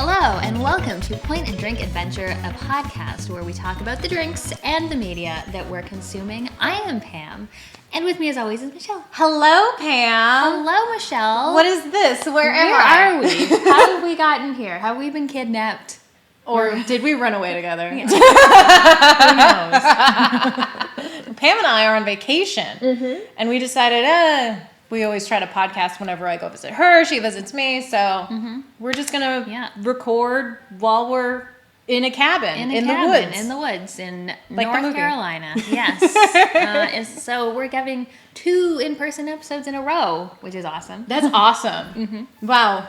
Hello, and welcome to Point and Drink Adventure, a podcast where we talk about the drinks and the media that we're consuming. I am Pam, and with me as always is Michelle. Hello, Pam. Hello, Michelle. What is this? Where are we? How have we gotten here? Have we been kidnapped? Or did we run away together? Yeah. Who knows? Pam and I are on vacation, and we decided, we always try to podcast whenever I go visit her. She visits me, so we're just gonna record while we're in a cabin in the woods in like North Carolina. Yes. So we're having 2 in-person episodes in a row, which is awesome. That's awesome. Wow.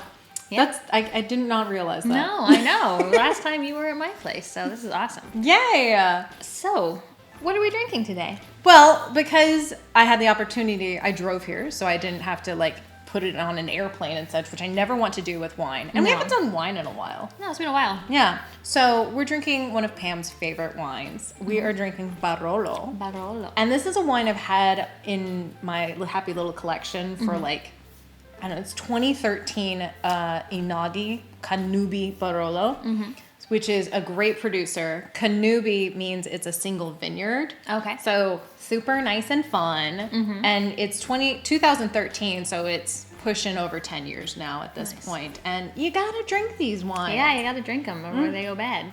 Yeah. I did not realize that. No, I know. Last time you were at my place, so this is awesome. Yay! So, what are we drinking today? Well, because I had the opportunity, I drove here, so I didn't have to put it on an airplane and such, which I never want to do with wine. And we haven't done wine in a while. No, it's been a while. Yeah. So we're drinking one of Pam's favorite wines. We are drinking Barolo. Barolo. And this is a wine I've had in my happy little collection for I don't know, it's 2013 Einaudi Cannubi Barolo, which is a great producer. Cannubi means it's a single vineyard. Okay. So super nice and fun. And it's 2013, so it's pushing over 10 years now at this point. And you gotta drink these wines. Yeah, you gotta drink them before they go bad.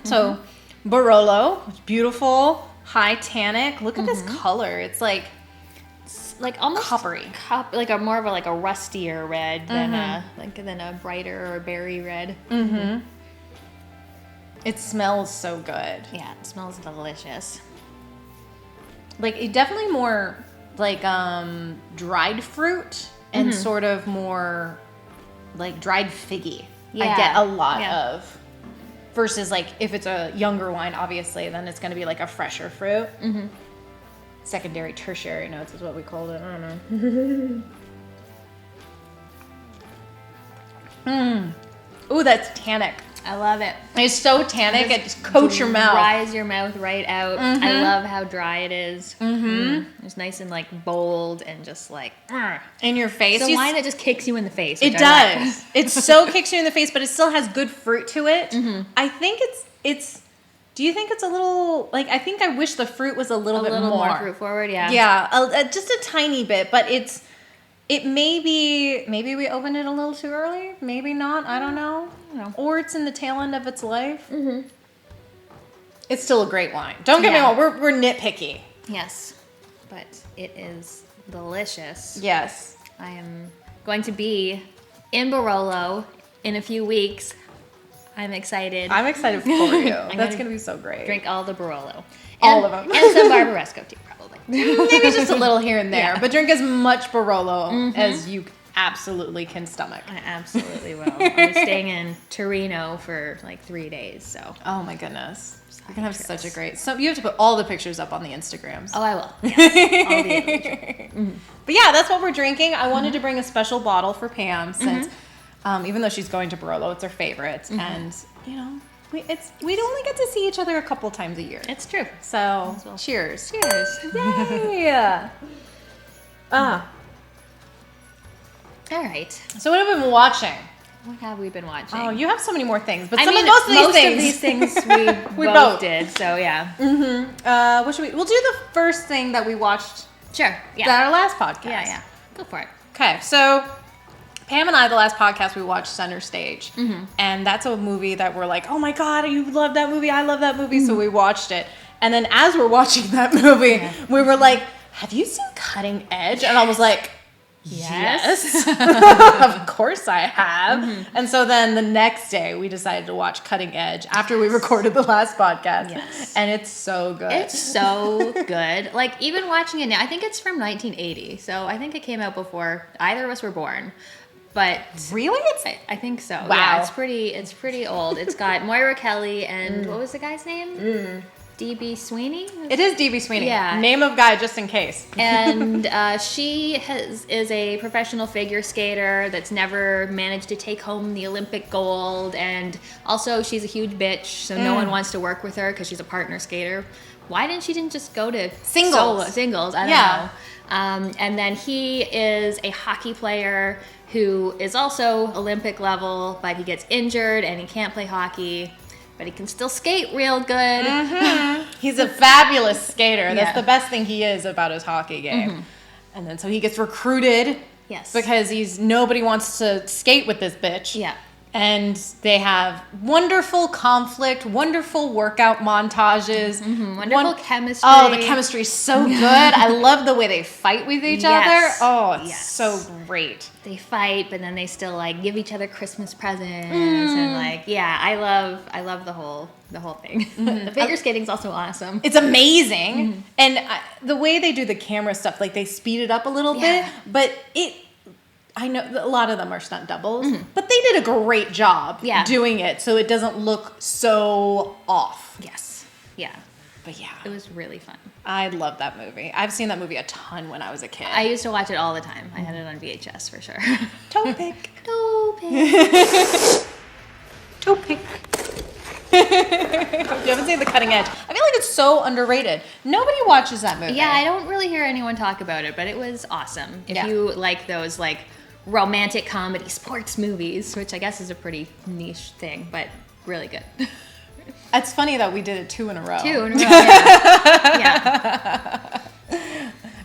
So Barolo, it's beautiful, high tannic. Look at this color. It's like almost coppery, more of a rustier red than a brighter or berry red. It smells so good. Yeah, it smells delicious. It definitely more dried fruit and sort of more dried figgy. Yeah. I get a lot of. Versus if it's a younger wine, obviously, then it's going to be a fresher fruit. Secondary, tertiary notes is what we called it. I don't know. Ooh, that's tannic. I love it. It's so tannic, it just coats your mouth. Dries your mouth right out. I love how dry it is. It's nice and bold and just in your face. It's a wine that just kicks you in the face. It does. It so kicks you in the face, but it still has good fruit to it. I think it's. Do you think it's a little I think I wish the fruit was a little bit more fruit forward? Yeah. Yeah, just a tiny bit, but it maybe we opened it a little too early. Maybe not. I don't know. Or it's in the tail end of its life. It's still a great wine. Don't get me wrong. We're nitpicky. Yes, but it is delicious. Yes. I am going to be in Barolo in a few weeks. I'm excited. I'm excited for you. That's going to be so great. Drink all the Barolo. All of them. And some Barbaresco too, probably. Maybe just a little here and there. But drink as much Barolo as you absolutely can stomach. I absolutely will. I'm staying in Torino for 3 days, so. Oh my goodness. You're going to have such a great... So you have to put all the pictures up on the Instagrams. Oh, I will. Yes. All the But yeah, that's what we're drinking. I wanted to bring a special bottle for Pam since... even though she's going to Barolo, it's her favorite, and we only get to see each other a couple times a year. It's true. So cheers! Cheers! Yay! All right. So what have we been watching? What have we been watching? Oh, you have so many more things, but most of these things we both did. So yeah. What should we? We'll do the first thing that we watched. Sure. Yeah. That our last podcast. Yeah. Go for it. Okay, so. Pam and I, the last podcast, we watched Center Stage. And that's a movie that we're like, oh my God, you love that movie. I love that movie. So we watched it. And then as we're watching that movie, we were like, have you seen Cutting Edge? And I was like, yes. Of course I have. And so then the next day we decided to watch Cutting Edge after we recorded the last podcast. Yes. And it's so good. It's so good. Even watching it now, I think it's from 1980. So I think it came out before either of us were born. But really, I think so. Wow, yeah, it's pretty old. It's got Moira Kelly and what was the guy's name? D.B. Sweeney? It is D.B. Sweeney. Yeah. Name of guy, just in case. And she is a professional figure skater that's never managed to take home the Olympic gold. And also, she's a huge bitch, so no one wants to work with her because she's a partner skater. Why didn't she just go to singles? Singles, I don't know. And then he is a hockey player who is also Olympic level, but he gets injured and he can't play hockey, but he can still skate real good. Mm-hmm. He's a fabulous skater. That's Yeah. the best thing he is about his hockey game. Mm-hmm. And then so he gets recruited. Yes. Because nobody wants to skate with this bitch. Yeah. And they have wonderful conflict, wonderful workout montages. Mm-hmm. Wonderful chemistry. Oh, the chemistry is so good. I love the way they fight with each other. Oh, it's so great. They fight, but then they still like give each other Christmas presents and like I love the whole thing. Mm-hmm. The figure skating's also awesome. It's amazing. And the way they do the camera stuff, like they speed it up a little bit, but I know a lot of them are stunt doubles, but they did a great job doing it so it doesn't look so off. Yes. Yeah. But yeah. It was really fun. I love that movie. I've seen that movie a ton when I was a kid. I used to watch it all the time. I had it on VHS for sure. Toe pick. Toe pick. Toe pick. If you haven't seen The Cutting Edge, I feel like it's so underrated. Nobody watches that movie. Yeah, I don't really hear anyone talk about it, but it was awesome. If you like those like romantic comedy sports movies, which I guess is a pretty niche thing, but really good. It's funny that we did it 2 in a row. 2 in a row, yeah.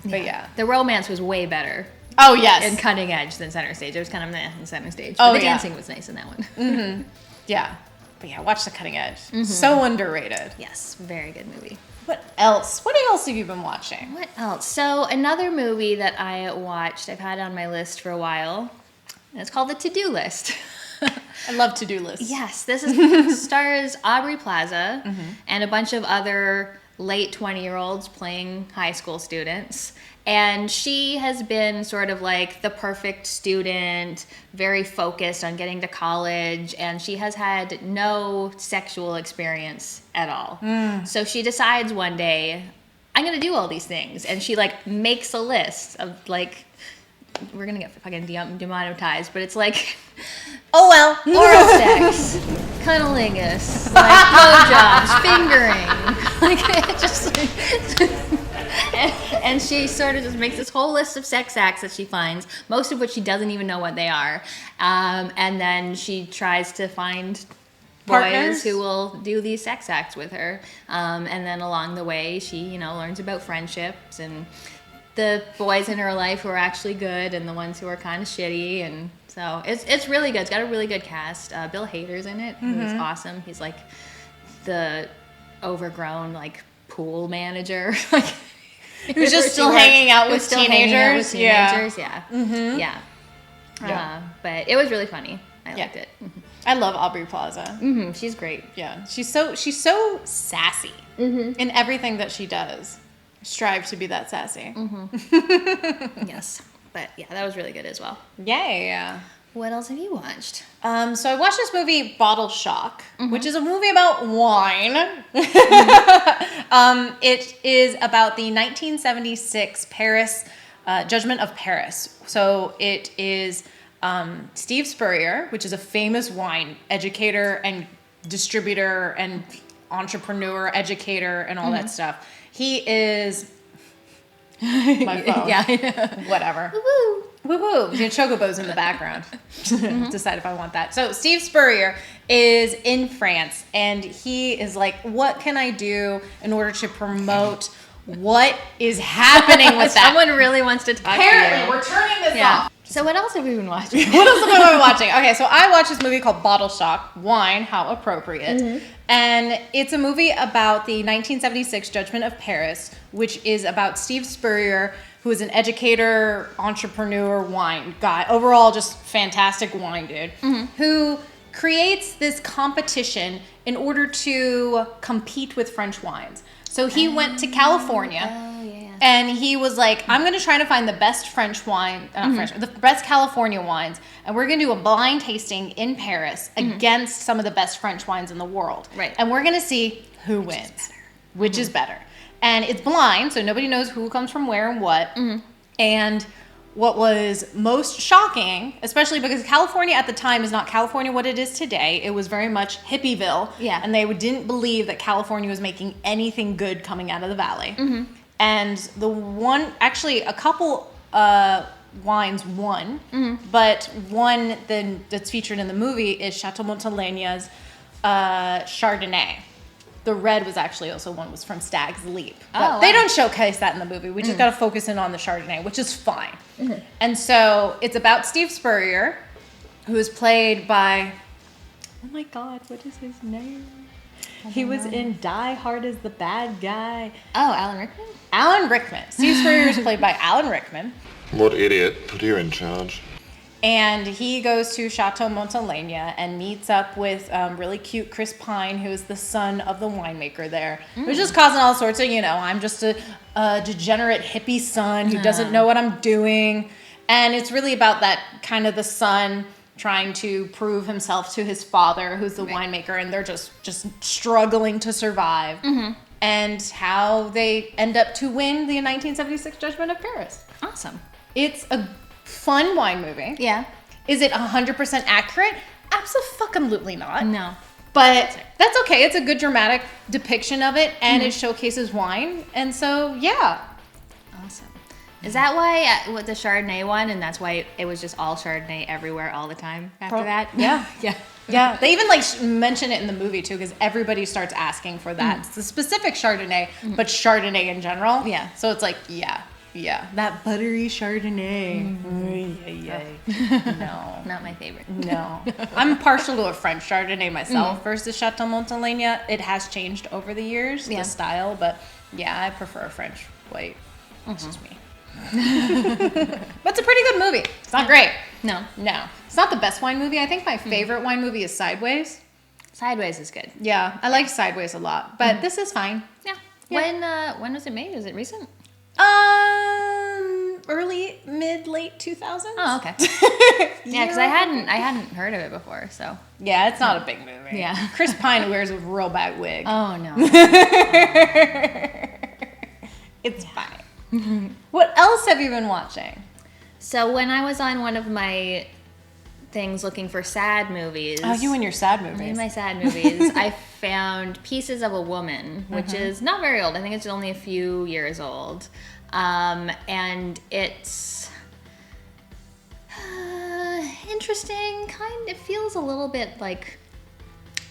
But yeah. The romance was way better. Oh, yes. In Cutting Edge than Center Stage. It was kind of in Center Stage. But the dancing was nice in that one. Mm-hmm. Yeah. But yeah, watch The Cutting Edge. Mm-hmm. So underrated. Yes, very good movie. What else? What else have you been watching? What else? So another movie that I watched, I've had on my list for a while, and it's called The To-Do List. I love to-do lists. Yes, this stars Aubrey Plaza and a bunch of other late 20-year-olds playing high school students. And she has been sort of like the perfect student, very focused on getting to college, and she has had no sexual experience at all. So she decides one day, I'm going to do all these things. And she like makes a list of like, we're going to get fucking demonetized, but it's like, oh well, oral sex, cunnilingus, like blowjobs, fingering, like it just and she sort of just makes this whole list of sex acts that she finds, most of which she doesn't even know what they are, and then she tries to find partners boys who will do these sex acts with her, and then along the way she learns about friendships and the boys in her life who are actually good and the ones who are kind of shitty, and so it's really good. It's got a really good cast. Bill Hader's in it, who's awesome. He's like the overgrown like pool manager, like who's just still hanging out with teenagers. Yeah. Mm-hmm. Yeah. But it was really funny. I liked it. I love Aubrey Plaza. She's great. Yeah, she's so sassy in everything that she does. Strive to be that sassy. Yes, but yeah, that was really good as well. Yay. What else have you watched? So I watched this movie, Bottle Shock, which is a movie about wine. It is about the 1976 Paris Judgment of Paris. So it is Steve Spurrier, which is a famous wine educator and distributor and entrepreneur, educator, and all that stuff. He is my phone. Yeah. Whatever. Woo-woo. Woo-woo. Chocobo's in the background. Decide if I want that. So Steve Spurrier is in France, and he is like, what can I do in order to promote what is happening with that? Someone really wants to talk Apparently, to you. we're turning this off. So what else have we been watching? What else have I been watching? Okay, so I watched this movie called Bottle Shock, Wine, how appropriate. And it's a movie about the 1976 Judgment of Paris, which is about Steve Spurrier, who is an educator, entrepreneur, wine guy. Overall, just fantastic wine dude, who creates this competition in order to compete with French wines. So he went to California. And he was like, I'm going to try to find the best French wine, the best California wines, and we're going to do a blind tasting in Paris against some of the best French wines in the world. Right. And we're going to see who wins. Which is better. And it's blind, so nobody knows who comes from where and what. And what was most shocking, especially because California at the time is not California what it is today. It was very much hippieville. Yeah. And they didn't believe that California was making anything good coming out of the valley. And the one, actually, a couple wines won, but one that's featured in the movie is Chateau Montalegna's Chardonnay. The red was actually also one was from Stag's Leap. But they don't showcase that in the movie. We just got to focus in on the Chardonnay, which is fine. And so it's about Steve Spurrier, who is played by, oh my God, what is his name? He was in Die Hard as the bad guy. Oh, Alan Rickman? Alan Rickman. Steve Spurrier is played by Alan Rickman. What idiot put you in charge? And he goes to Chateau Montalegna and meets up with really cute Chris Pine, who is the son of the winemaker there. Who's just causing all sorts of, I'm just a degenerate hippie son who doesn't know what I'm doing. And it's really about that kind of the son trying to prove himself to his father, who's the winemaker, and they're just struggling to survive. And how they end up to win the 1976 Judgment of Paris. Awesome. It's a fun wine movie. Yeah. Is it 100% accurate? Absolutely not. No. But that's okay. It's a good dramatic depiction of it, and it showcases wine. And so, yeah. Awesome. Is that why with the Chardonnay one, and that's why it was just all Chardonnay everywhere all the time after that? Yeah. Yeah. Yeah. They even mention it in the movie too, because everybody starts asking for that. It's the specific Chardonnay, but Chardonnay in general. Yeah. So it's like, yeah. That buttery Chardonnay. No. Not my favorite. No. I'm partial to a French Chardonnay myself versus Chateau Montalegna. It has changed over the years, the style, but yeah, I prefer a French white. It's just me. But it's a pretty good movie. It's not great. No. It's not the best wine movie. I think my favorite wine movie is Sideways. Sideways is good. Yeah, I like Sideways a lot, but this is fine. Yeah. When was it made? Was it recent? Early, mid, late 2000s. Oh, okay. Yeah, because I hadn't heard of it before, so. Yeah, it's not a big movie. Yeah. Chris Pine wears a real bad wig. Oh no. It's fine. What else have you been watching? So when I was on one of my things looking for sad movies. Oh, you and your sad movies. In my sad movies, I found Pieces of a Woman, which is not very old. I think it's only a few years old. And it's interesting. It feels a little bit like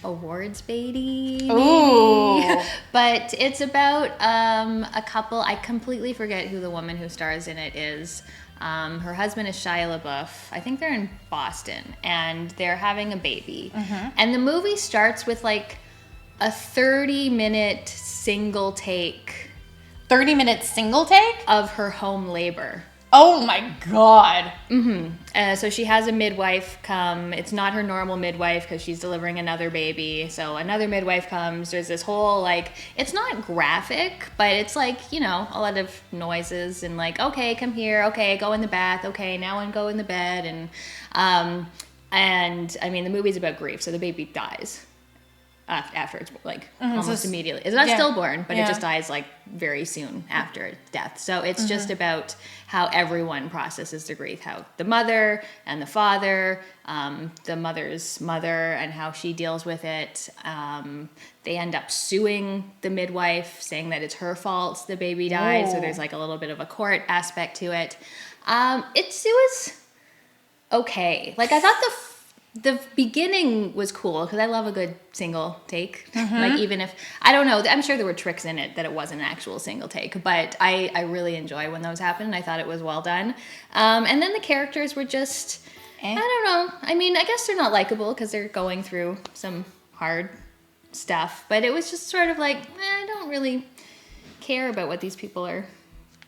awards baity, maybe. But it's about a couple. I completely forget who the woman who stars in it is. Her husband is Shia LaBeouf. I think they're in Boston, and they're having a baby. And the movie starts with like a 30-minute single take. 30-minute single take? Of her home labor. Oh my God. So she has a midwife come. It's not her normal midwife because she's delivering another baby. So another midwife comes. There's this whole it's not graphic, but it's a lot of noises and okay, come here. Okay, go in the bath. Okay, now and go in the bed. And I mean, the movie's about grief. So the baby dies. After it's almost immediately. It's not stillborn, but it just dies very soon after its death. So it's just about how everyone processes the grief, how the mother and the father, the mother's mother, and how she deals with it. They end up suing the midwife, saying that it's her fault the baby died. So there's a little bit of a court aspect to it. It was okay. I thought the beginning was cool because I love a good single take. Even if, I don't know, I'm sure there were tricks in it that it wasn't an actual single take, but I really enjoy when those happen. I thought it was well done. And then the characters were just, I don't know. I mean, I guess they're not likable because they're going through some hard stuff, but it was just sort of I don't really care about what these people are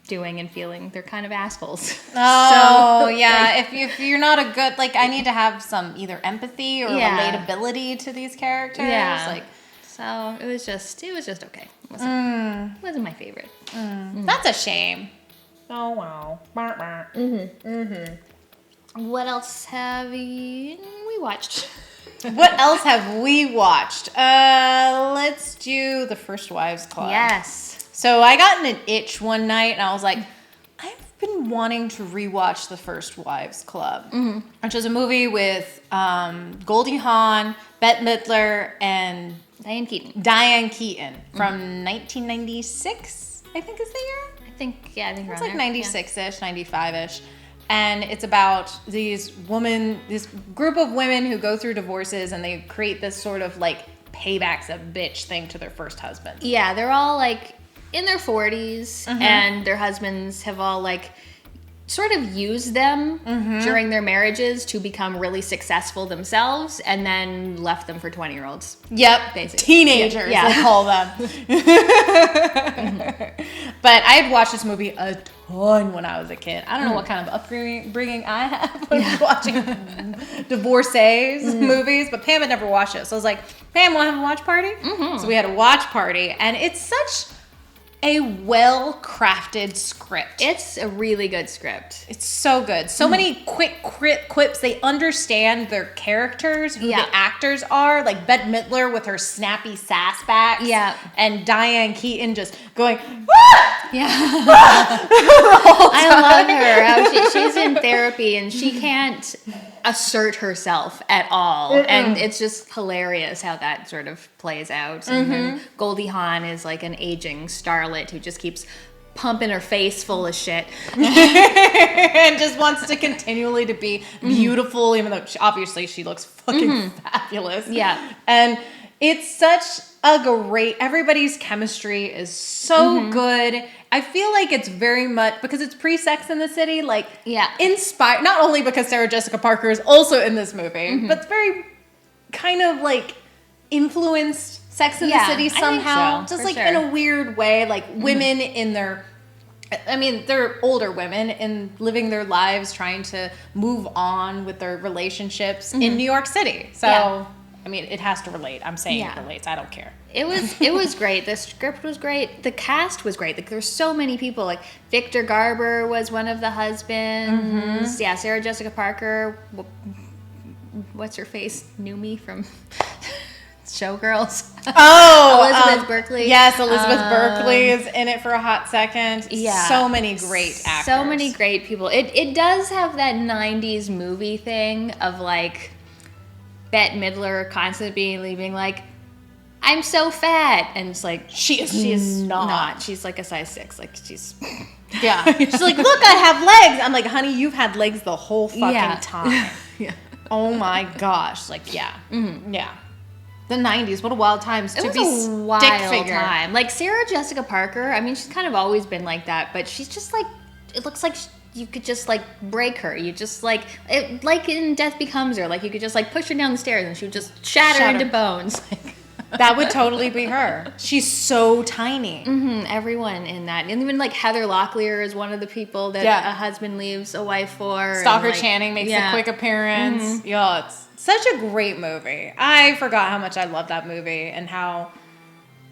doing and feeling. They're kind of assholes. Oh, so, yeah. If you're not a good, I need to have some either empathy or relatability to these characters. Yeah. So it was just okay. It wasn't my favorite. That's a shame. Oh, wow. What else have we watched? What else have we watched? Let's do The First Wives Club. Yes. So I got an itch one night, and I was like, I've been wanting to rewatch The First Wives Club, which is a movie with Goldie Hawn, Bette Midler, and Diane Keaton from 1996, I think is the year. think around It's there. like 96-ish, 95-ish. And it's about this group of women who go through divorces and they create this sort of like payback's a bitch thing to their first husband. Yeah, they're all like in their 40s and their husbands have all like sort of used them during their marriages to become really successful themselves and then left them for 20-year-olds. Yep, basically. Teenagers, Yeah. we'll call them. But I had watched this movie a ton when I was a kid. I don't know what kind of upbringing I have when watching divorcees movies, but Pam had never watched it. So I was like, Pam, want to have a watch party? So we had a watch party, and it's such a well-crafted script. It's a really good script. It's so good. So many quick quips. They understand their characters, who the actors are. Like Bette Midler with her snappy sassbacks. Yeah. And Diane Keaton just going, Yeah. I love her. How she's in therapy and she can't assert herself at all. And it's just hilarious how that sort of plays out. And then Goldie Hawn is like an aging starlet who just keeps pumping her face full of shit. and just wants to continually to be beautiful, even though obviously she looks fucking fabulous. Yeah. And it's such a great, everybody's chemistry is so good. I feel like it's very much, because it's pre-Sex in the City, like inspired, not only because Sarah Jessica Parker is also in this movie, but it's very kind of like influenced Sex in the City somehow. So, just like in a weird way, like women in their, I mean, they're older women and living their lives trying to move on with their relationships in New York City. So, I mean, it has to relate. I'm saying it relates. I don't care. It was great. The script was great. The cast was great. Like, there's so many people. Like Victor Garber was one of the husbands. Yeah, Sarah Jessica Parker. What's her face? Knew me from Showgirls. Oh, Elizabeth Berkley. Yes, Elizabeth Berkley is in it for a hot second. Yeah. So many great actors. So many great people. It does have that 90s movie thing of like Bette Midler constantly being like, I'm so fat. And it's like, she is not. She's like a size 6. Like, she's... Yeah. She's like, look, I have legs. I'm like, honey, you've had legs the whole fucking time. Oh my gosh. Like, yeah. Yeah. The 90s, what a wild times to be a wild stick figure. time. Like Sarah Jessica Parker, I mean, she's kind of always been like that, but she's just like, it looks like you could just like break her. You just like, like in Death Becomes Her, like you could just like push her down the stairs and she would just shatter into bones. That would totally be her. She's so tiny. Everyone in that. And even like Heather Locklear is one of the people that a husband leaves a wife for. Stalker and, like, Channing makes a quick appearance. Yeah, it's such a great movie. I forgot how much I love that movie and how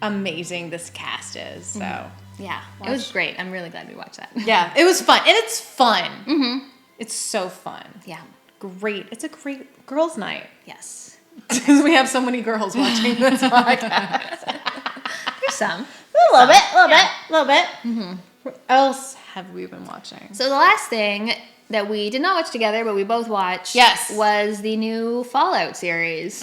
amazing this cast is. So yeah, it was great. I'm really glad we watched that. Yeah, it was fun. And it's fun. It's so fun. Yeah. Great. It's a great girls' night. Yes. Because we have so many girls watching this podcast. There's some. A little bit. What else have we been watching? So the last thing that we did not watch together, but we both watched, was the new Fallout series.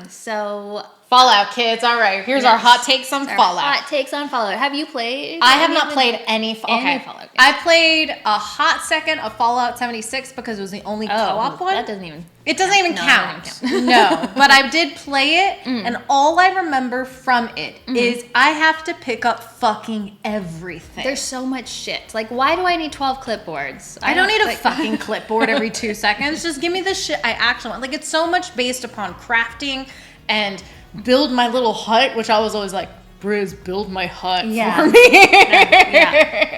So Fallout, kids. All right, here's our hot takes on Fallout. Hot takes on Fallout. Have you played? I have not played any Fallout. Games? I played a hot second of Fallout 76 because it was the only co-op one. That doesn't even. It doesn't even count. No, but I did play it, and all I remember from it is I have to pick up fucking everything. There's so much shit. Like, why do I need 12 clipboards? I don't need a fucking clipboard every 2 seconds. Just give me the shit I actually want. Like, it's so much based upon crafting and build my little hut, which I was always like, Briz, build my hut for me.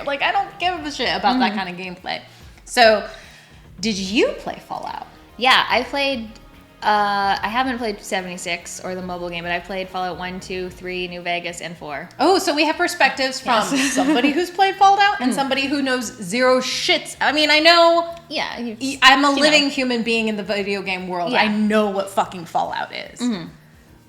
Like, I don't give a shit about that kind of gameplay. So, did you play Fallout? Yeah, I played. I haven't played 76 or the mobile game, but I played Fallout 1, 2, 3, New Vegas, and 4. Oh, so we have perspectives from somebody who's played Fallout and somebody who knows zero shits. I mean, I know. Yeah, I'm a living human being in the video game world. I know what fucking Fallout is.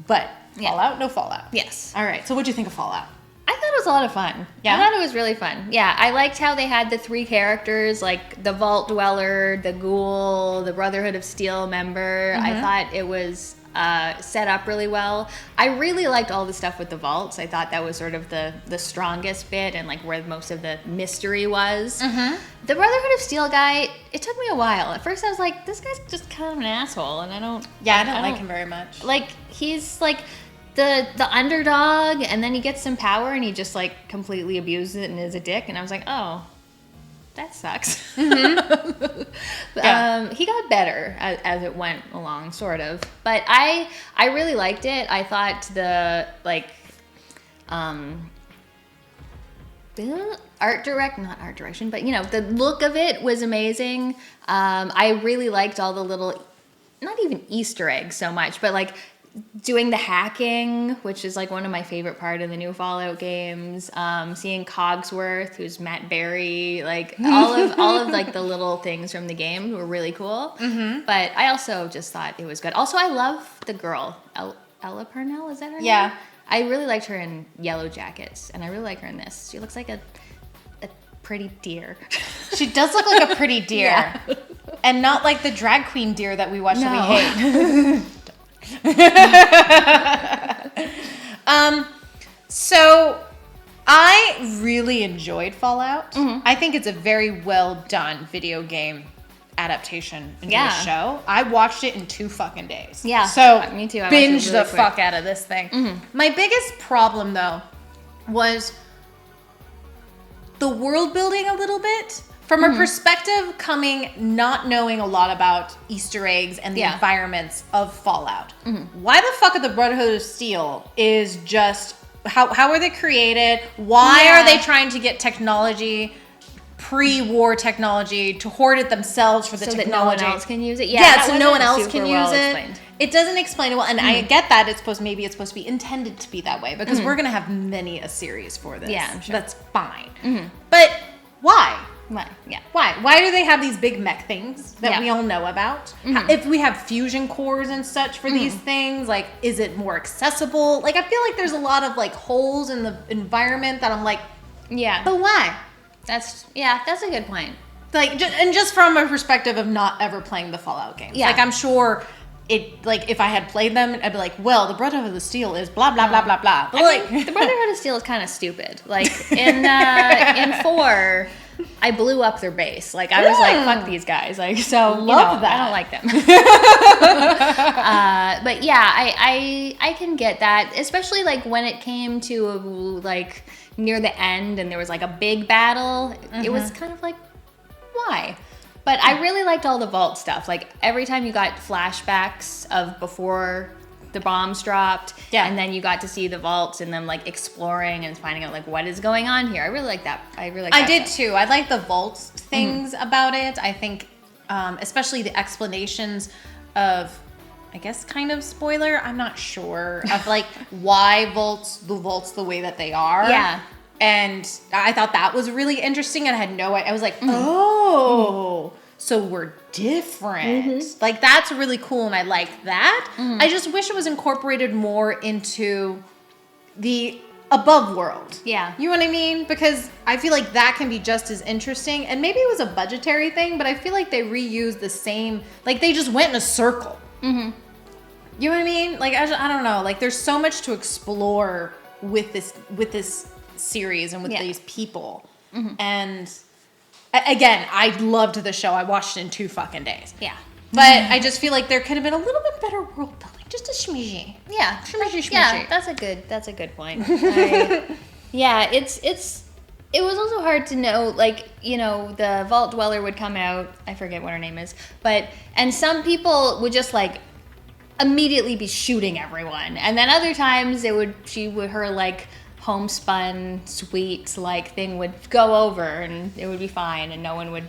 But Fallout, no Fallout. Yes. All right. So what'd you think of Fallout? I thought it was a lot of fun. Yeah? I thought it was really fun. Yeah, I liked how they had the 3 characters, like the Vault Dweller, the Ghoul, the Brotherhood of Steel member. I thought it was set up really well. I really liked all the stuff with the vaults. I thought that was sort of the strongest bit and like where most of the mystery was. The Brotherhood of Steel guy, it took me a while. At first I was like, this guy's just kind of an asshole, and I don't like him very much. Like, he's like the underdog, and then he gets some power and he just like completely abuses it and is a dick, and I was like, oh, that sucks. He got better as it went along, sort of. But I really liked it. I thought the not art direction, but the look of it was amazing. I really liked all the little, not even Easter eggs so much, but like doing the hacking, which is like one of my favorite part of the new Fallout games. Seeing Cogsworth, who's Matt Berry, like all of like the little things from the game were really cool. But I also just thought it was good. Also, I love the girl, Ella Purnell, is that her name? Yeah. I really liked her in Yellow Jackets, and I really like her in this. She looks like a pretty deer. She does look like a pretty deer. Yeah. And not like the drag queen deer that we watch that we hate. So I really enjoyed Fallout. I think it's a very well done video game adaptation into a show. I watched it in 2 fucking days. Yeah. So me too. I binge really the quick. fuck out of this thing. My biggest problem though was the world building a little bit. From a perspective not knowing a lot about Easter eggs and the environments of Fallout. Why the fuck are the Brotherhood of Steel is just, how are they created? Why are they trying to get technology, pre-war technology, to hoard it themselves for the so technology? that no one else can use it? So no one else can use it. Explained. It doesn't explain it well, and I get that it's supposed to be intended to be that way, because we're going to have many a series for this. Yeah, I'm sure. That's fine. But why? Right. Yeah. Why? Why do they have these big mech things that we all know about? If we have fusion cores and such for these things, like, is it more accessible? Like, I feel like there's a lot of, like, holes in the environment that I'm like, but why? That's a good point. Like, just from a perspective of not ever playing the Fallout games. Yeah. Like, I'm sure it, like, if I had played them, I'd be like, well, the Brotherhood of Steel is blah, blah, blah, blah, blah. But, I mean, the Brotherhood of Steel is kind of stupid. Like, in 4... I blew up their base. Like, I was like, fuck these guys. Like, so, Love that. I don't like them. But yeah, I can get that. Especially, like, when it came to, like, near the end and there was, like, a big battle. It was kind of like, why? But I really liked all the vault stuff. Like, every time you got flashbacks of before the bombs dropped, and then you got to see the vaults and them like exploring and finding out like what is going on here. I really like that. I did too. I like the vaults things about it. I think, especially the explanations of, I guess, kind of spoiler. I'm not sure of like why the vaults the way that they are. Yeah. And I thought that was really interesting. And I had no idea. I was like, oh. So we're different. Like, that's really cool, and I like that. I just wish it was incorporated more into the above world. Yeah. You know what I mean? Because I feel like that can be just as interesting. And maybe it was a budgetary thing, but I feel like they reused the same, like, they just went in a circle. You know what I mean? Like, I don't know. Like, there's so much to explore with this series and with these people. And... Again, I loved the show. I watched it in 2 fucking days. Yeah. But I just feel like there could have been a little bit better world building. Just a schmizzy. Yeah. Schmizzy. Yeah, that's a good point. Yeah, it was also hard to know, like, the Vault Dweller would come out, I forget what her name is, and some people would just, like, immediately be shooting everyone. And then other times her, like, homespun sweet like thing would go over and it would be fine and no one would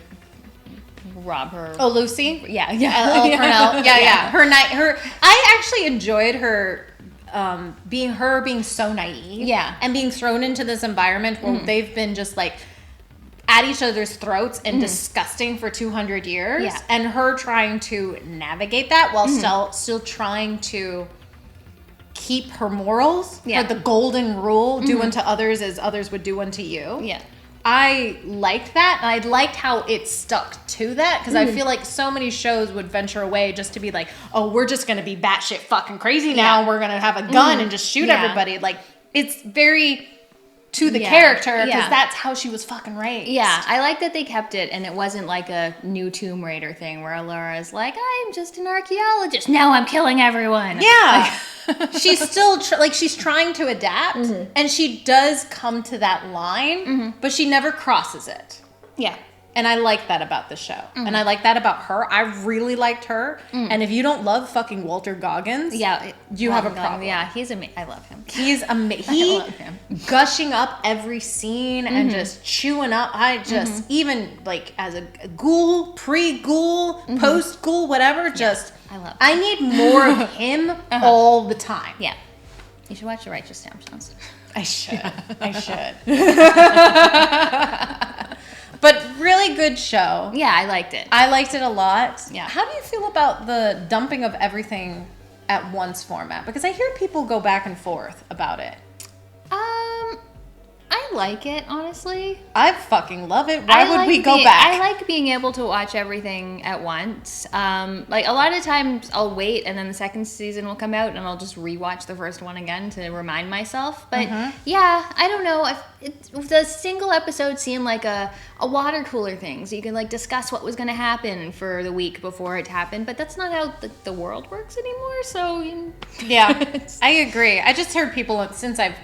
rob her. Oh, Lucy? Yeah. Purnell. Yeah. I actually enjoyed her being so naive. Yeah. And being thrown into this environment where they've been just like at each other's throats and disgusting for 200 years. Yeah. And her trying to navigate that while still trying to keep her morals, for the golden rule, do unto others as others would do unto you. Yeah. I liked that, and I liked how it stuck to that, because I feel like so many shows would venture away just to be like, oh, we're just going to be batshit fucking crazy now, and we're going to have a gun and just shoot everybody. Like, it's very to the character, because that's how she was fucking raised. Yeah, I like that they kept it, and it wasn't like a new Tomb Raider thing where Laura's like, I'm just an archaeologist, now I'm killing everyone. Yeah. She's still, she's trying to adapt, and she does come to that line, but she never crosses it. Yeah. And I like that about the show. And I like that about her. I really liked her. And if you don't love fucking Walter Goggins, you have a problem. Yeah, he's amazing. I love him. He's amazing. He love him. Gushing up every scene and just chewing up. I just, even like as a ghoul, pre-ghoul, post-ghoul, whatever, just, I love him. I need more of him all the time. Yeah. You should watch The Righteous Gemstones. I should. But really good show. Yeah, I liked it. I liked it a lot. Yeah. How do you feel about the dumping of everything at once format? Because I hear people go back and forth about it. I like it, honestly. I fucking love it. Why would we go back? I like being able to watch everything at once. Like, a lot of times I'll wait and then the second season will come out and I'll just rewatch the first one again to remind myself. But yeah, I don't know. If the single episode seemed like a water cooler thing, so you can like discuss what was going to happen for the week before it happened. But that's not how the world works anymore. So yeah, I agree. I just heard people, since I've,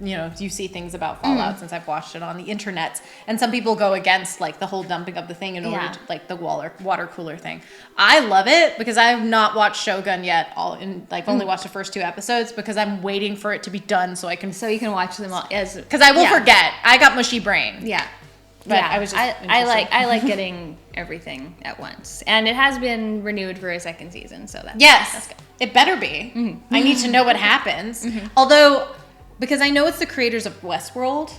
you see things about Fallout since I've watched it on the internet, and some people go against like the whole dumping of the thing in order to, like, the water cooler thing. I love it because I have not watched Shogun yet. Only watched the first 2 episodes because I'm waiting for it to be done so you can watch them all. Because I will forget. I got mushy brain. Yeah. But I was just I like getting everything at once, and it has been renewed for a second season, so that's good. It better be. I need to know what happens. Although, because I know it's the creators of Westworld,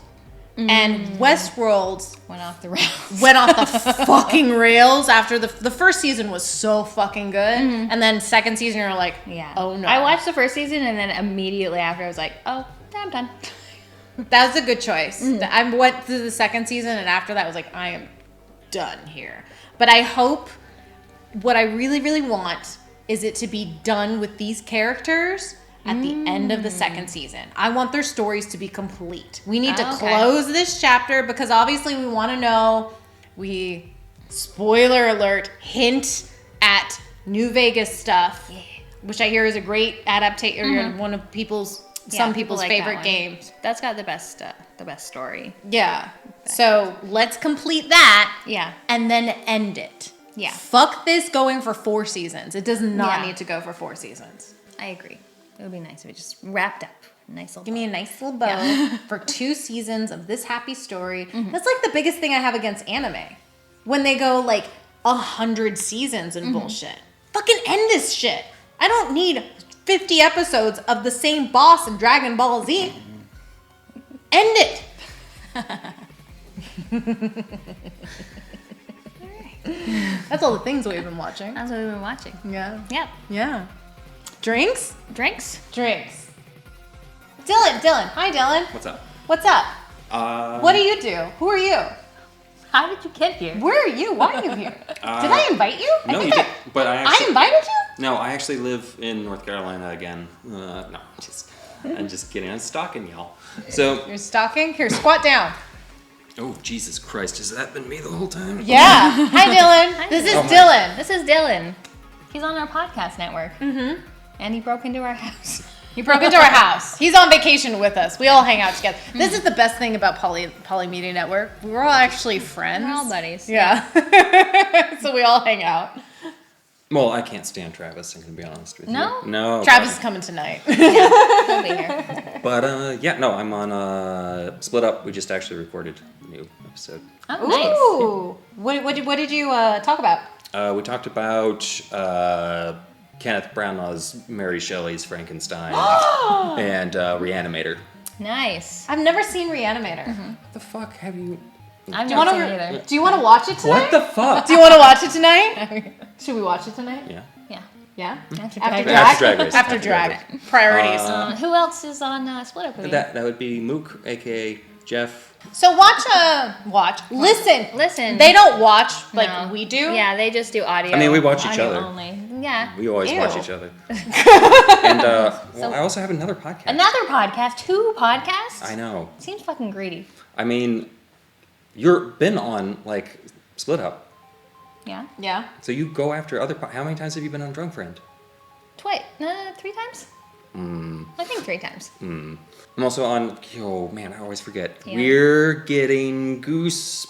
and Westworld went off the rails. Went off the fucking rails after the first season was so fucking good, and then second season you're like, oh no. I watched the first season, and then immediately after I was like, oh, I'm done. That was a good choice. I went through the second season, and after that I was like, I am done here. But I hope, what I really, really want is it to be done with these characters at the end of the second season. I want their stories to be complete. We need to close this chapter because obviously we want to know, spoiler alert, hint at New Vegas stuff, which I hear is a great adaptation, one of some people's like favorite games. That's got the best story. Yeah. So let's complete that. Yeah. And then end it. Yeah. Fuck this going for 4 seasons. It does not need to go for 4 seasons. I agree. It would be nice if it just wrapped up. Give me a nice little bow for 2 seasons of this happy story. That's like the biggest thing I have against anime. When they go like 100 seasons and bullshit. Fucking end this shit. I don't need 50 episodes of the same boss in Dragon Ball Z. End it. That's all the things we've been watching. That's what we've been watching. Yeah. Yep. Yeah. Drinks? Drinks. Dylan. Hi, Dylan. What's up? What do you do? Who are you? How did you get here? Where are you? Why are you here? Did I invite you? No, you didn't. But I invited you? No, I actually live in North Carolina again. No, I'm just kidding. I'm stalking y'all. So you're stalking? Here, squat down. Oh, Jesus Christ. Has that been me the whole time? Yeah. Hi, Dylan. This is Dylan. This is Dylan. He's on our podcast network. And he broke into our house. He's on vacation with us. We all hang out together. This is the best thing about Poly Media Network. We're all actually friends. We're all buddies. Yeah. So we all hang out. Well, I can't stand Travis, I'm going to be honest with you. No? Travis is coming tonight. He'll be here. But, I'm on Split Up. We just actually recorded a new episode. Oh, nice. What did you talk about? We talked about Kenneth Branagh's Mary Shelley's Frankenstein and Reanimator. Nice. I've never seen Reanimator. What the fuck have you... I've never seen it either. Do you want to watch it tonight? What the fuck? Do you want to watch it tonight? Should we watch it tonight? Yeah. Yeah? After Drag Race. After Drag. Priorities. Who else is on Split Up with you? That would be Mook, a.k.a. Jeff, So listen. They don't watch like we do. Yeah, they just do audio. I mean, we watch each other. Only. Yeah. We always Ew. watch each other. And I also have another podcast. Another podcast? 2 podcasts? I know. Seems fucking greedy. I mean, you've been on like Split Up. Yeah. Yeah. So you go after other. How many times have you been on Drunk Friend? 3 times? I think 3 times. I'm also on. Oh man, I always forget. Yeah. We're getting Goosebumps.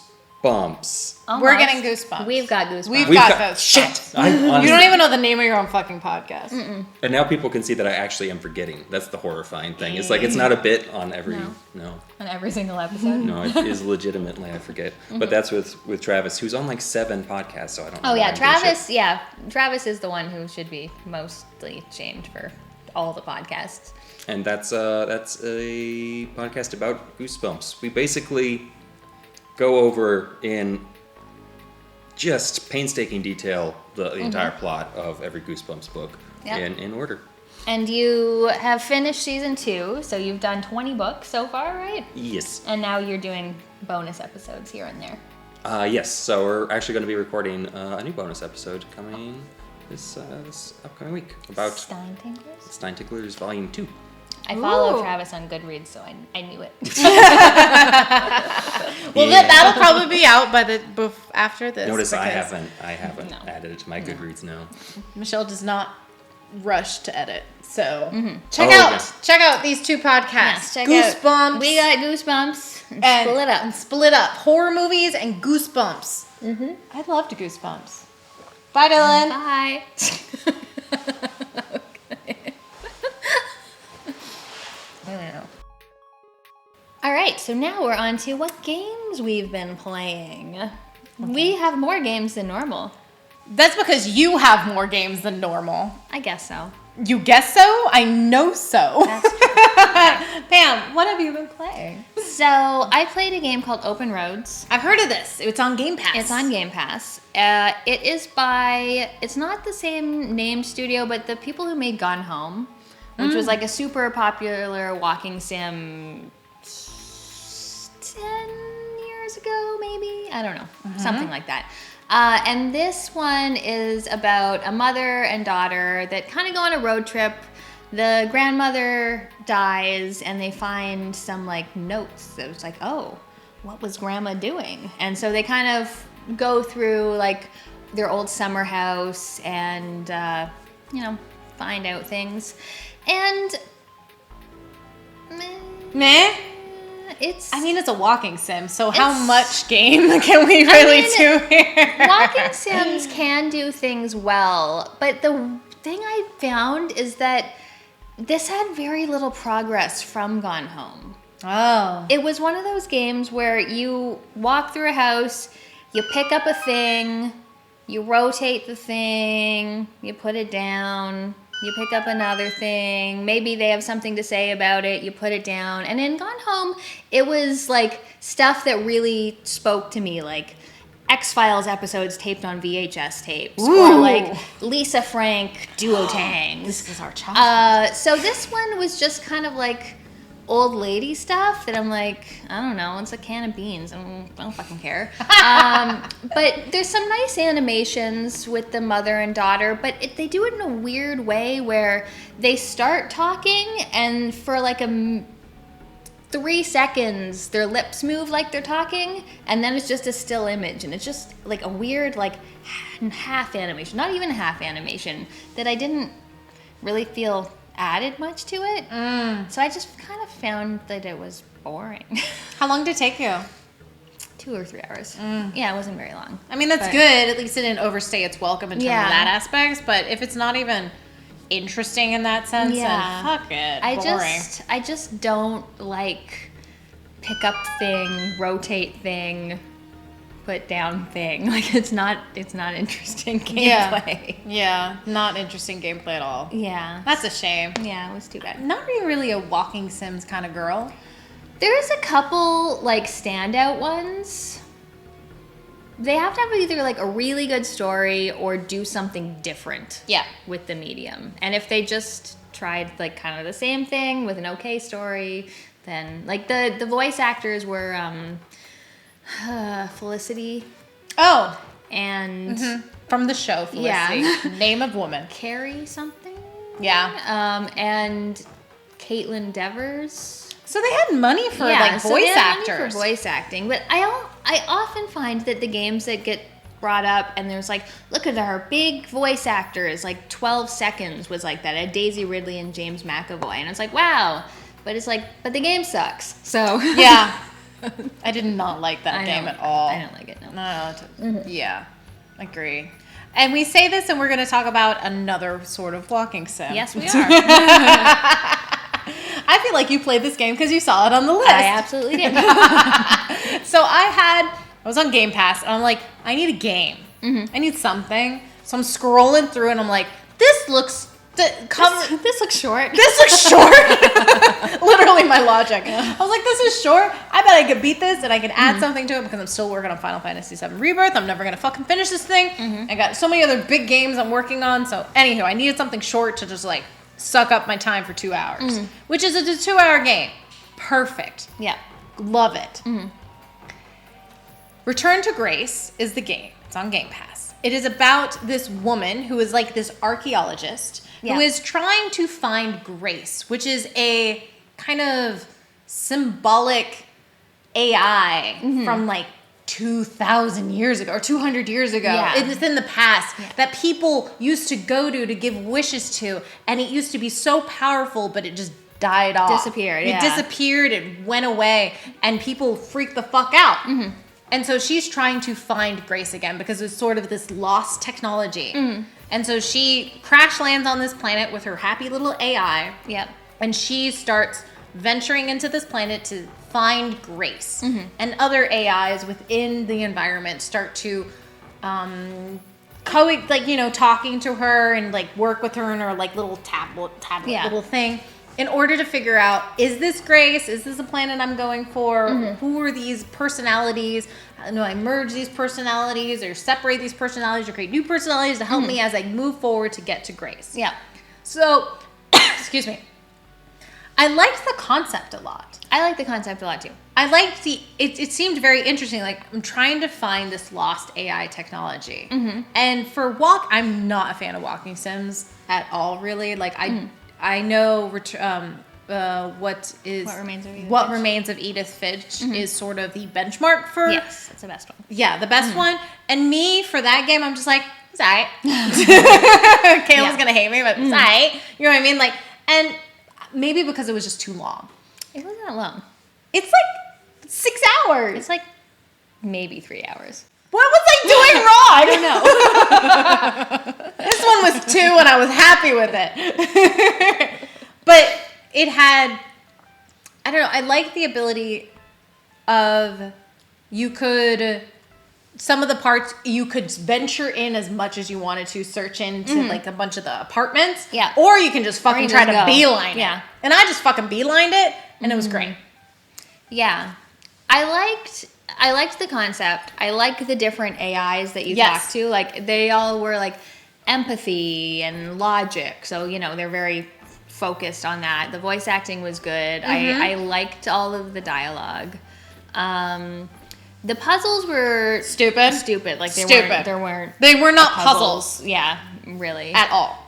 We're getting goosebumps. We've got goosebumps. We've got goosebumps. Shit. You don't even know the name of your own fucking podcast. And now people can see that I actually am forgetting. That's the horrifying thing. It's like it's not a bit on every. No. On every single episode. No, it is legitimately I forget. But that's with Travis, who's on like 7 podcasts, so I don't know. Oh why yeah, I'm doing Travis. Yeah, Travis is the one who should be mostly shamed for all the podcasts. And that's a podcast about Goosebumps. We basically go over in just painstaking detail the entire plot of every Goosebumps book in order. And you have finished season 2, so you've done 20 books so far, right? Yes. And now you're doing bonus episodes here and there. Yes. So we're actually going to be recording a new bonus episode coming this upcoming week about Stein Tinklers? Stein Tinklers Volume 2. I follow Travis on Goodreads, so I knew it. Well, that'll probably be out after this. Notice I because haven't added it to my Goodreads now. Michelle does not rush to edit. So Check out these 2 podcasts. Check Goosebumps. out. We got Goosebumps and Split Up. Horror movies and Goosebumps. I loved Goosebumps. Bye, Dylan. Bye. All right, so now we're on to what games we've been playing. Okay. We have more games than normal. That's because you have more games than normal. I guess so. You guess so? I know so. That's true. Pam, what have you been playing? So I played a game called Open Roads. I've heard of this. It's on Game Pass. It's on Game Pass. It's not the same named studio, but the people who made Gone Home, which was like a super popular walking sim 10 years ago, maybe? I don't know. Something like that. And this one is about a mother and daughter that kind of go on a road trip. The grandmother dies, and they find some like notes that was like, oh, what was grandma doing? And so they kind of go through like their old summer house and, find out things. And meh. It's a walking sim, so how much game can we really do here? Walking sims can do things well, but the thing I found is that this had very little progress from Gone Home. Oh. It was one of those games where you walk through a house, you pick up a thing, you rotate the thing, you put it down, you pick up another thing, maybe they have something to say about it, you put it down. And in Gone Home, it was like stuff that really spoke to me, like X-Files episodes taped on VHS tapes, or like Lisa Frank duotangs. This is our childhood. So this one was just kind of like old lady stuff that I'm like, I don't know, it's a can of beans. I don't fucking care. But there's some nice animations with the mother and daughter, but they do it in a weird way where they start talking and for like 3 seconds their lips move like they're talking, and then it's just a still image, and it's just like a weird like half animation, not even half animation, that I didn't really feel added much to it. So I just kind of found that it was boring. How long did it take you? 2 or 3 hours. Yeah, it wasn't very long. I mean, that's good. At least it didn't overstay its welcome in terms of that aspect. But if it's not even interesting in that sense, then fuck it. Boring. I just don't like pick up thing, rotate thing, put down thing. Like it's not interesting gameplay. Yeah, not interesting gameplay at all. Yeah. That's a shame. Yeah, it was too bad. Not being really a walking Sims kind of girl. There's a couple like standout ones. They have to have either like a really good story or do something different with the medium. And if they just tried like kind of the same thing with an okay story, than like the voice actors were Felicity Oh, and from the show, Felicity. Yeah. Name of woman. Carrie something. Yeah. And Caitlin Devers. So they had money for like so voice they had money actors. for voice acting, but I often find that the games that get brought up and there's like, look at our big voice actors, like 12 Seconds was like that, at Daisy Ridley and James McAvoy, and it's like, wow, but it's like, but the game sucks. So Yeah. I did not like that game at all. I don't like it. No. Yeah, agree. And we say this, and we're going to talk about another sord of walking sim. Yes, we are. I feel like you played this game because you saw it on the list. I absolutely did. So I was on Game Pass, and I'm like, I need a game. I need something. So I'm scrolling through, and I'm like, this looks this looks short. This looks short. Literally my logic. I was like, this is short. I bet I could beat this and I could add something to it because I'm still working on Final Fantasy VII Rebirth. I'm never going to fucking finish this thing. I got so many other big games I'm working on. So anywho, I needed something short to just like suck up my time for 2 hours, which is a 2-hour game. Perfect. Yeah. Love it. Return to Grace is the game. It's on Game Pass. It is about this woman who is like this archaeologist who is trying to find Grace, which is a kind of symbolic AI from like 2,000 years ago or 200 years ago. Yeah. It's in the past that people used to go to give wishes to, and it used to be so powerful, but it just died off. Disappeared, It disappeared, it went away, and people freaked the fuck out. And so she's trying to find Grace again because it's sort of this lost technology. And so she crash lands on this planet with her happy little AI. Yep. And she starts venturing into this planet to find Grace. And other AIs within the environment start to talking to her and like work with her in her like little tablet little thing in order to figure out, is this Grace? Is this a planet I'm going for? Who are these personalities? Do I merge these personalities or separate these personalities or create new personalities to help me as I move forward to get to Grace? Yeah. So, excuse me. I liked the concept a lot. I like the concept a lot too. I liked it seemed very interesting. Like, I'm trying to find this lost AI technology. And for I'm not a fan of walking sims at all, really. Like, I know What Remains of Edith Finch is sort of the benchmark for... Yes, that's the best one. Yeah, the best one. And me, for that game, I'm just like, it's alright. Kayla's gonna hate me, but it's alright. You know what I mean? Like, and maybe because it was just too long. It wasn't that long. It's like 6 hours. It's like maybe 3 hours. What was I doing wrong? I don't know. This one was 2 and I was happy with it. But it had, I don't know, I like the ability of some of the parts you could venture in as much as you wanted to, search into like a bunch of the apartments. Yeah. Or you can just fucking try to beeline it. Yeah. And I just fucking beelined it and it was great. Yeah. I liked the concept. I like the different AIs that you talk to. Like, they all were like empathy and logic. So, they're very focused on that. The voice acting was good. I liked all of the dialogue. The puzzles were Stupid. Like, They were not puzzles. Yeah, really. At all.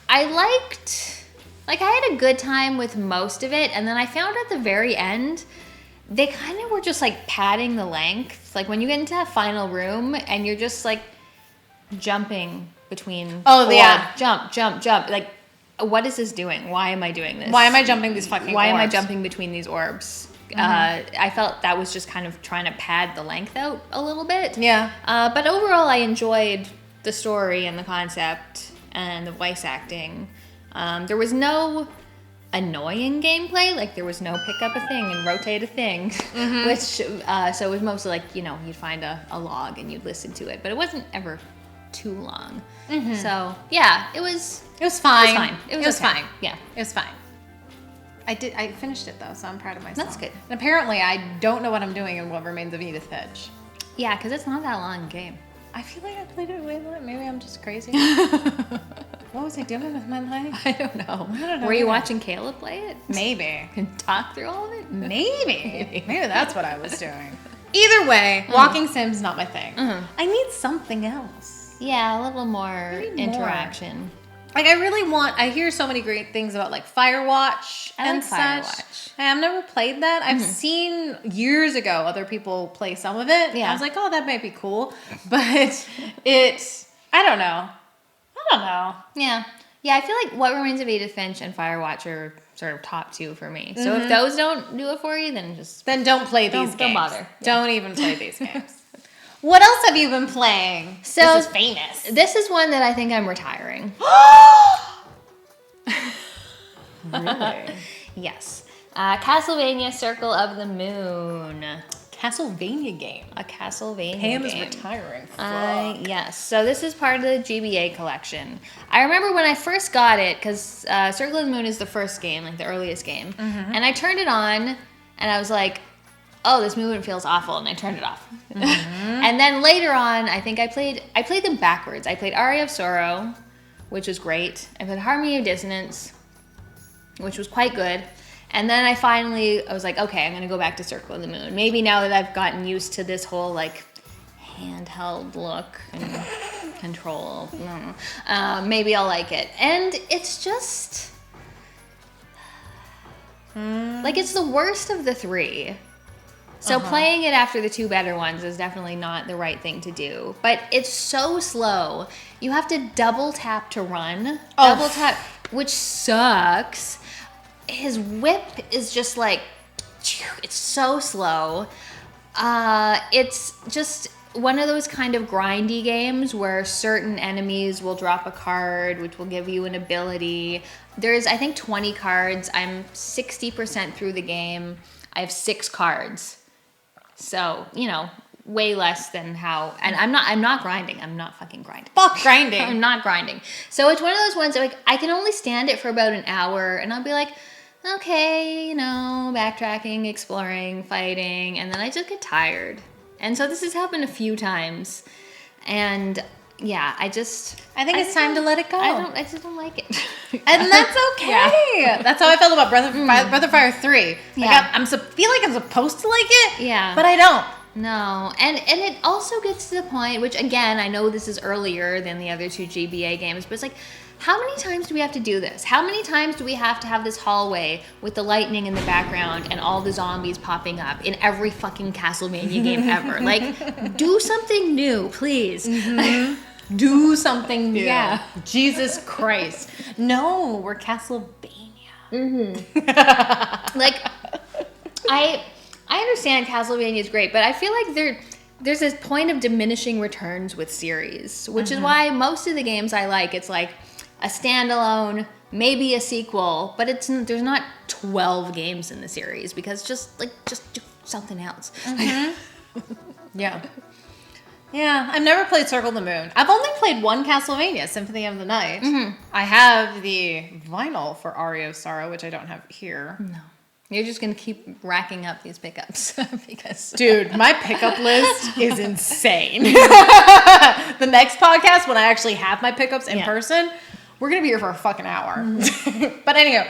I liked, I had a good time with most of it, and then I found at the very end, they kind of were just like padding the length. Like, when you get into that final room and you're just like jumping between jump. Like, what is this doing? Why am I doing this? Why am I jumping these fucking Why am I orbs? jumping between these orbs? I felt that was just kind of trying to pad the length out a little bit. Yeah. But overall, I enjoyed the story and the concept and the voice acting. There was no annoying gameplay. Like, there was no pick up a thing and rotate a thing, which so it was mostly like, you'd find a log and you'd listen to it, but it wasn't ever too long. So yeah, it was fine. It was fine. Yeah, it was fine. I finished it though, so I'm proud of myself. That's good. And apparently I don't know what I'm doing in What Remains of Edith Finch. Yeah, because it's not that long a game. I feel like I played it way less. Maybe I'm just crazy. What was I doing with my life? I don't know. know Were you either. watching Caleb play it? Maybe. And talk through all of it? Maybe that's what I was doing. Either way, walking sims not my thing. I need something else. Yeah, a little more need more. interaction. Like I hear so many great things about like Firewatch I and like such. Firewatch. I've never played that. I've seen years ago other people play some of it. Yeah. I was like, oh, that might be cool, but I don't know. Yeah. Yeah, I feel like What Remains of Edith Finch and Firewatch are sort of top two for me. So if those don't do it for you, then just... Then don't play these Don't games. bother. Don't even play these games. What else have you been playing? So this is famous. This is one that I think I'm retiring. Really? Yes. Castlevania Circle of the Moon. Castlevania game. A Castlevania Pam is game. retiring. Yes. So this is part of the GBA collection. I remember when I first got it, because Circle of the Moon is the first game, like the earliest game. And I turned it on, and I was like, oh, this movement feels awful, and I turned it off. And then later on, I think I played them backwards. I played Aria of Sorrow, which was great. I played Harmony of Dissonance, which was quite good. And then I was like, okay, I'm going to go back to Circle of the Moon. Maybe now that I've gotten used to this whole, like, handheld look and control, maybe I'll like it. And it's just... like, it's the worst of the three. So playing it after the two better ones is definitely not the right thing to do. But it's so slow. You have to double tap to run. Double tap, which sucks. His whip is just like, it's so slow. It's just one of those kind of grindy games where certain enemies will drop a card, which will give you an ability. There's, I think, 20 cards. I'm 60% through the game. I have 6 cards. So, way less than how, and I'm not grinding. I'm not fucking grinding. Fuck grinding. I'm not grinding. So it's one of those ones that, like, I can only stand it for about an hour, and I'll be like, okay, backtracking, exploring, fighting, and then I just get tired. And so this has happened a few times, and yeah, I think it's time to let it go. I just don't like it. And that's okay. Yeah. That's how I felt about Breath of Fire 3. Like Yeah. feel like I'm supposed to like it, Yeah. but I don't. No, and it also gets to the point, which again, I know this is earlier than the other two GBA games, but it's like, how many times do we have to do this? How many times do we have to have this hallway with the lightning in the background and all the zombies popping up in every fucking Castlevania game ever? Like, do something new, please. Do something new. Yeah. Jesus Christ. No, we're Castlevania. Like, I understand Castlevania is great, but I feel like there's this point of diminishing returns with series, which is why most of the games I like, it's like a standalone, maybe a sequel, but there's not 12 games in the series because just do something else. Yeah. Yeah, I've never played Circle of the Moon. I've only played one Castlevania, Symphony of the Night. I have the vinyl for Aria of Sorrow, which I don't have here. No. You're just going to keep racking up these pickups because... Dude, my pickup list is insane. The next podcast, when I actually have my pickups in person, we're going to be here for a fucking hour. But anyhow,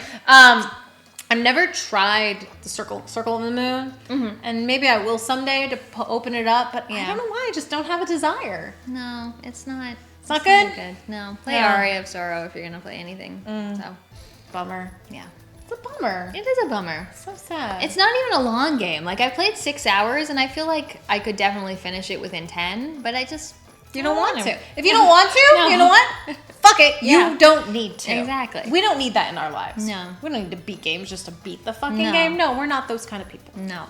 I've never tried the Circle of the Moon, and maybe I will someday to open it up, but I don't know why, I just don't have a desire. No, it's not... It's not good? No. Play Aria of Sorrow if you're going to play anything. So, Bummer. yeah. It's a bummer. It is a bummer. So sad. It's not even a long game. Like, I played 6 hours, and I feel like I could definitely finish it within 10, but I just... You don't want to. If you don't want to, No. you know what? Fuck it. Yeah. You don't need to. Exactly. We don't need that in our lives. No. We don't need to beat games just to beat the fucking No. game. No, we're not those kind of people. No.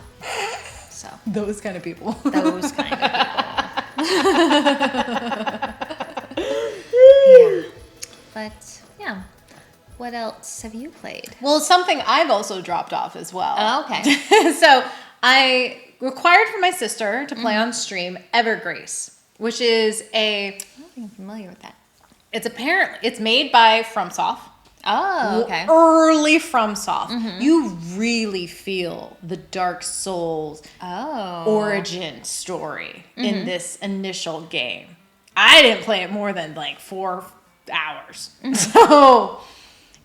So, Those kind of people. those kind of people. Yeah. But, yeah. What else have you played? Well, something I've also dropped off as well. Oh, okay. So I required for my sister to play on stream Evergrace, which is I don't think I'm familiar with that. it's made by FromSoft. Oh, okay. Early FromSoft. You really feel the Dark Souls origin story in this initial game. I didn't play it more than like hours. So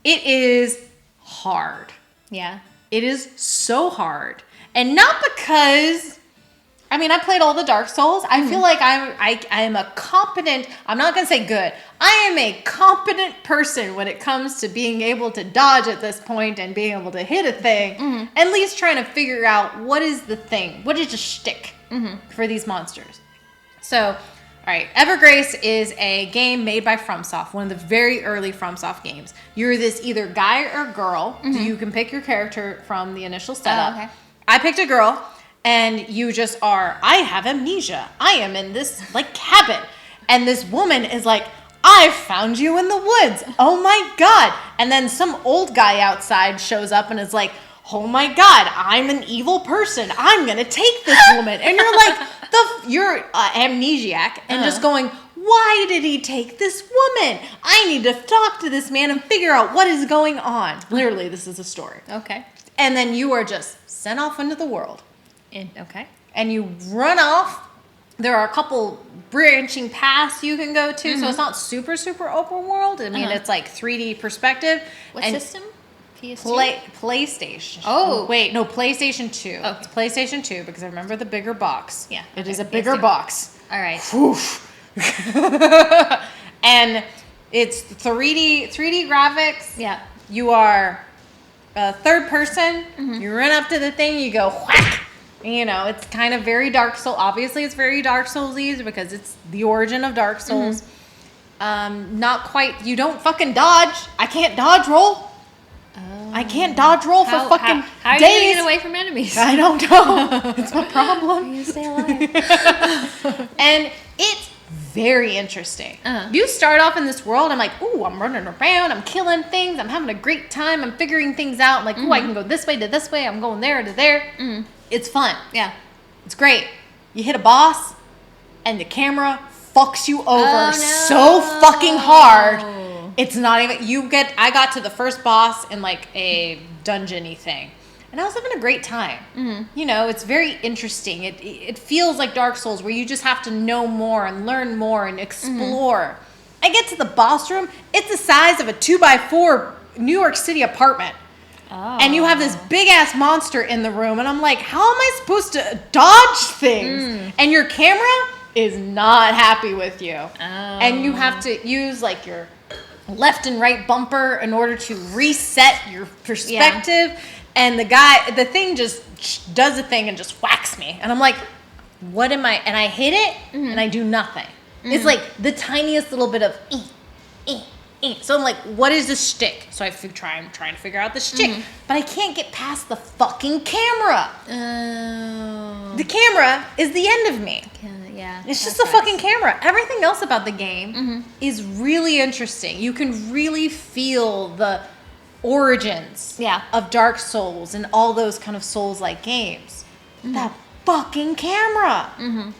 it is hard. Yeah. It is so hard. And not because, I mean, I played all the Dark Souls. I feel like I am a competent, I'm not going to say good. I am a competent person when it comes to being able to dodge at this point and being able to hit a thing. At least trying to figure out what is the thing. What is the shtick for these monsters? So, all right. Evergrace is a game made by FromSoft, one of the very early FromSoft games. You're this either guy or girl. So you can pick your character from the initial setup. okay. I picked a girl. And you just are, I have amnesia. I am in this, like, cabin. And this woman is like, I found you in the woods. Oh, my God. And then some old guy outside shows up and is like, oh, my God, I'm an evil person. I'm going to take this woman. And you're like, you're amnesiac and just going, why did he take this woman? I need to talk to this man and figure out what is going on. Literally, this is a story. Okay. And then you are just sent off into the world. Okay. And you run off. There are a couple branching paths you can go to, so it's not super open world. I mean, it's like 3D perspective. What and system? PS2? PlayStation. Oh. Wait, no, PlayStation 2. Okay. It's PlayStation 2 because I remember the bigger box. Yeah, It okay, is a bigger PS2. box. All right. And it's 3D graphics. Yeah. You are a third person. You run up to the thing, you go whack. You know, it's kind of very Dark Souls. Obviously, it's very Dark Souls-y because it's the origin of Dark Souls. Not quite. You don't fucking dodge. I can't dodge roll. I can't dodge roll for fucking how are you days. gonna get away from enemies? I don't know. It's my problem. You stay alive. And it's very interesting. Uh-huh. You start off in this world, I'm like, ooh, I'm running around, I'm killing things, I'm having a great time, I'm figuring things out. I'm like, ooh, I can go this way to this way, I'm going there to there. It's fun. Yeah. It's great. You hit a boss, and the camera fucks you over Oh, no. so fucking hard. It's not even, I got to the first boss in like a dungeon-y thing. And I was having a great time. You know, it's very interesting. It feels like Dark Souls where you just have to know more and learn more and explore. I get to the boss room. It's the size of a 2x4 New York City apartment. Oh. And you have this big ass monster in the room. And I'm like, how am I supposed to dodge things? And your camera is not happy with you. And you have to use like your left and right bumper in order to reset your perspective. Yeah. And the thing just does a thing and just whacks me. And I'm like, what am I? And I hit it and I do nothing. It's like the tiniest little bit of So I'm like, what is the shtick? So I'm trying to figure out the shtick. But I can't get past the fucking camera. Oh. The camera is the end of me. Yeah. It's just a fucking camera. Everything else about the game is really interesting. You can really feel the origins of Dark Souls and all those kind of Souls-like games. That fucking camera.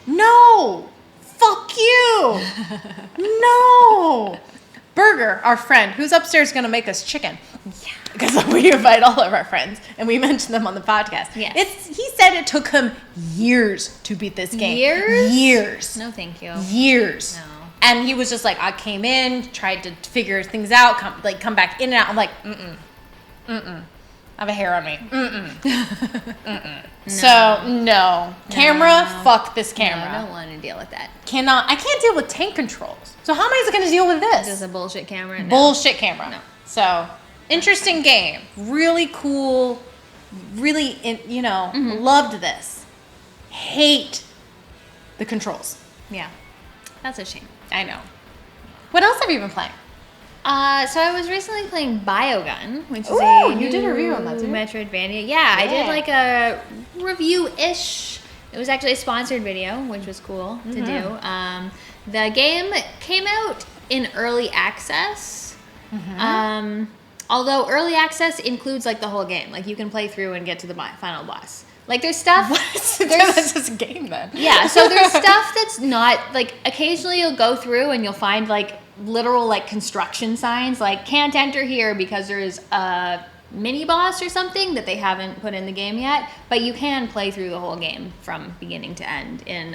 No. Fuck you. No. Burger, our friend, who's upstairs going to make us chicken. Yeah. Because we invite all of our friends, and we mention them on the podcast. Yes. He said it took him years to beat this game. Years? No, thank you. Years. No. And he was just like, I came in, tried to figure things out, come back in and out. I'm like, I have a hair on me. No. So, no. Camera, fuck this camera. No, I don't want to deal with that. I can't deal with tank controls. So how am I going to deal with this? This is a bullshit camera. No. Bullshit camera. No. So, interesting game. Really cool. Really, loved this. Hate the controls. Yeah. That's a shame. I know. What else have you been playing? So I was recently playing Biogun, which is Ooh, a you did a new review on that, too. Metroidvania. Yeah, I did like a review-ish. It was actually a sponsored video, which was cool to do. The game came out in early access. Although early access includes like the whole game. Like you can play through and get to the final boss. Like there's stuff. That's just a game then. Yeah, so there's stuff that's not like occasionally you'll go through and you'll find like literal like construction signs like can't enter here because there's a mini boss or something that they haven't put in the game yet. But you can play through the whole game from beginning to end in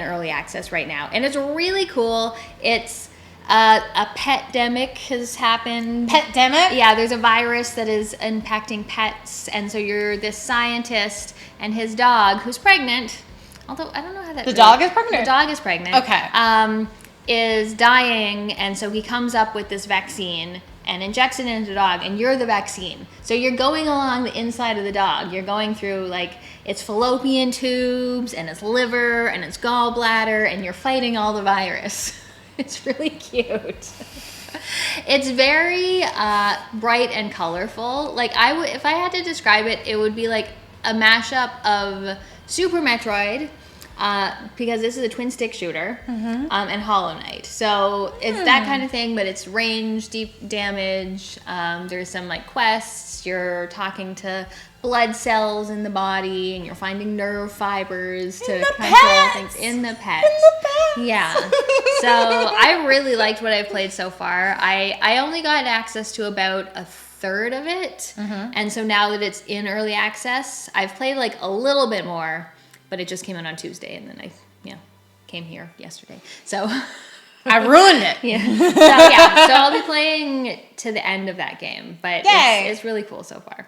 early access right now, and it's really cool. It's A petdemic has happened. Petdemic? Yeah, there's a virus that is impacting pets, and so you're this scientist and his dog, who's pregnant. Although I don't know how that. The dog is pregnant? The dog is pregnant. Okay. Is dying, and so he comes up with this vaccine and injects it into the dog, and you're the vaccine. So you're going along the inside of the dog. You're going through like its fallopian tubes and its liver and its gallbladder, and you're fighting all the virus. It's really cute. It's very bright and colorful. Like if I had to describe it, it would be like a mashup of Super Metroid, because this is a twin stick shooter, and Hollow Knight. So it's that kind of thing, but it's range, deep damage. There's some like quests. You're talking to blood cells in the body, and you're finding nerve fibers to control things in the pets. Yeah. So I really liked what I've played so far. I only got access to about a third of it, and so now that it's in early access, I've played like a little bit more. But it just came out on Tuesday, and then I came here yesterday. So I ruined it. So I'll be playing to the end of that game. But it's really cool so far.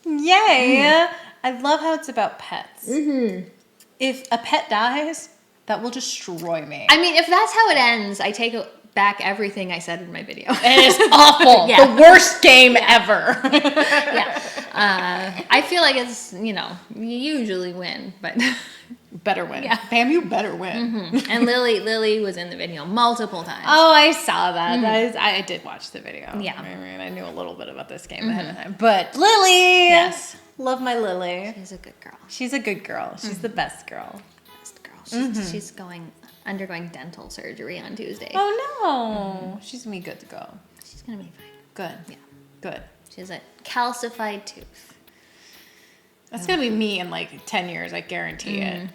Yay! I love how it's about pets. If a pet dies, that will destroy me. I mean, if that's how it ends, I take back everything I said in my video. It is awful. The worst game ever. I feel like it's, you usually win, but better win. Yeah. Pam, you better win. And Lily was in the video multiple times. Oh, I saw that. I did watch the video. Yeah. I mean, I knew a little bit about this game ahead of time. But Lily! Yes. Love my Lily. She's a good girl. She's a good girl. She's the best girl. Best girl. She's undergoing dental surgery on Tuesday. Oh, no. She's going to be good to go. She's going to be fine. Good. Yeah. Good. She has a calcified tooth. That's going to be me in like 10 years. I guarantee it.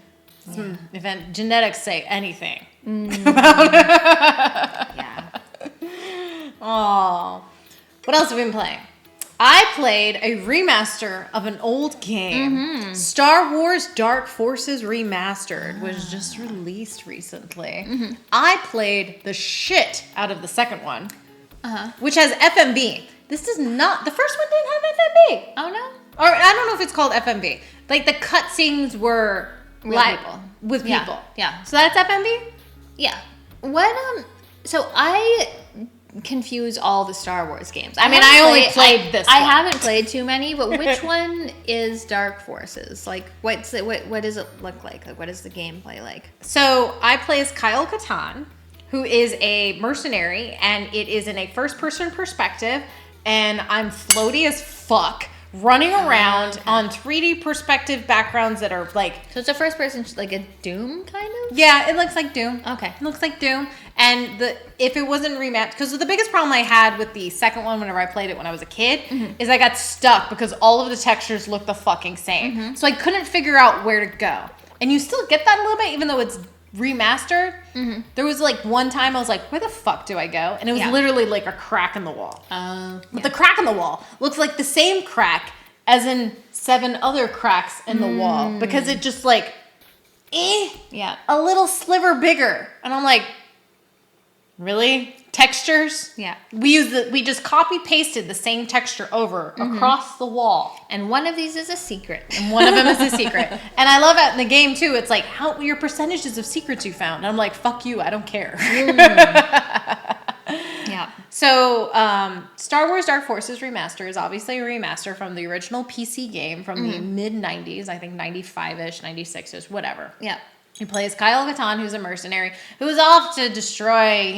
If genetics say anything. Yeah. Oh. What else have we been playing? I played a remaster of an old game. Star Wars Dark Forces Remastered was just released recently. I played the shit out of the second one, which has FMB. This does not, the first one didn't have FMB. Oh, no? Or I don't know if it's called FMB. Like the cutscenes were with people. Yeah. So that's FMB? Yeah. So I confuse all the Star Wars games. I mean, I only played this one. I haven't played too many, but which one is Dark Forces? Like, what does it look like? Like, what is the gameplay like? So I play as Kyle Katarn, who is a mercenary, and it is in a first-person perspective, and I'm floaty as fuck, running around on 3D perspective backgrounds that are like... So it's a first person, like a Doom, kind of? Yeah, it looks like Doom. Okay. It looks like Doom. And if it wasn't remapped... Because the biggest problem I had with the second one whenever I played it when I was a kid is I got stuck because all of the textures look the fucking same. So I couldn't figure out where to go. And you still get that a little bit, even though it's remastered. There was like one time I was like, where the fuck do I go? And it was literally like a crack in the wall. But the crack in the wall looks like the same crack as in 7 other cracks in the wall, because it just like a little sliver bigger. And I'm like, really? Textures? Yeah. We just copy pasted the same texture over across the wall. And one of these is a secret. And one of them is a secret. And I love it in the game too. It's like, how your percentages of secrets you found. And I'm like, fuck you, I don't care. Yeah. So, Star Wars Dark Forces Remaster is obviously a remaster from the original PC game from the mid-90s, I think 95-ish, 96-ish, whatever. Yeah. You play as Kyle Katarn, who's a mercenary, who is off to destroy,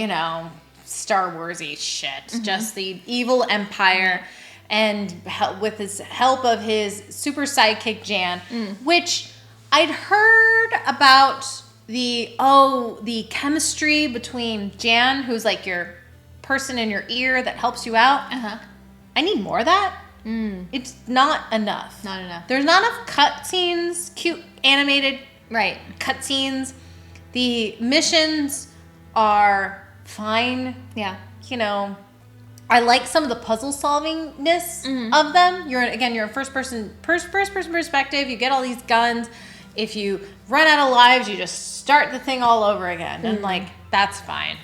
Star Wars-y shit. Just the evil empire, and with his help of his super sidekick, Jan, which I'd heard about the chemistry between Jan, who's like your person in your ear that helps you out. I need more of that. It's not enough. Not enough. There's not enough cutscenes, cute animated cutscenes. The missions are fine. Yeah. I like some of the puzzle solvingness of them. You're in first person perspective. You get all these guns. If you run out of lives, you just start the thing all over again, and like that's fine.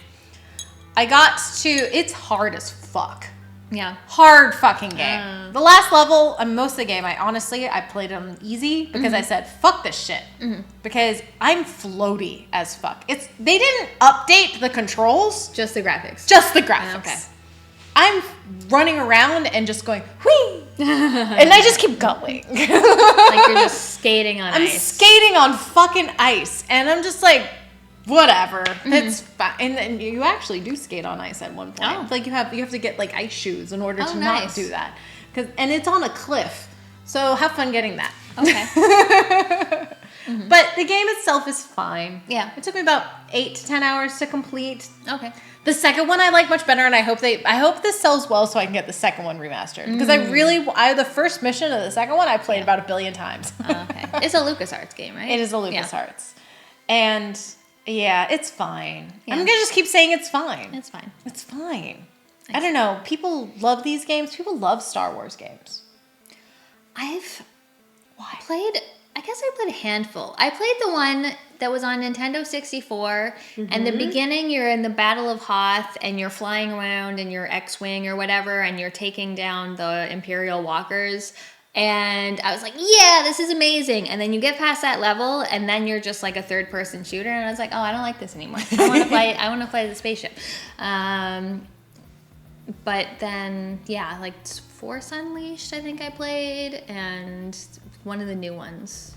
I got to, it's hard as fuck. Yeah. Hard fucking game. The last level, most of the game, I played it on easy because I said, fuck this shit. Because I'm floaty as fuck. They didn't update the controls. Just the graphics. Just the graphics. Okay. I'm running around and just going, whee! And I just keep going. Like you're just skating on I'm ice. skating on fucking ice. And I'm just like, whatever. It's fine. And you actually do skate on ice at one point. Oh. Like you have to get like ice shoes in order to nice. not do that. And it's on a cliff. So have fun getting that. Okay. But the game itself is fine. Yeah. It took me about 8 to 10 hours to complete. Okay. The second one I like much better, and I hope this sells well so I can get the second one remastered. Because the first mission of the second one I played about 1 billion times. Okay. It's a LucasArts game, right? It is a LucasArts. And yeah, it's fine. Yeah. I'm gonna just keep saying it's fine. It's fine. It's fine. I don't know. People love these games. People love Star Wars games. I've played a handful. I played the one that was on Nintendo 64, and the beginning you're in the Battle of Hoth, and you're flying around in your X-Wing or whatever, and you're taking down the Imperial walkers, and I was like, yeah, this is amazing, and then you get past that level, and then you're just like a third-person shooter, and I was like, oh, I don't like this anymore. I want to fly the spaceship. But then, yeah, like Force Unleashed, I think I played, and one of the new ones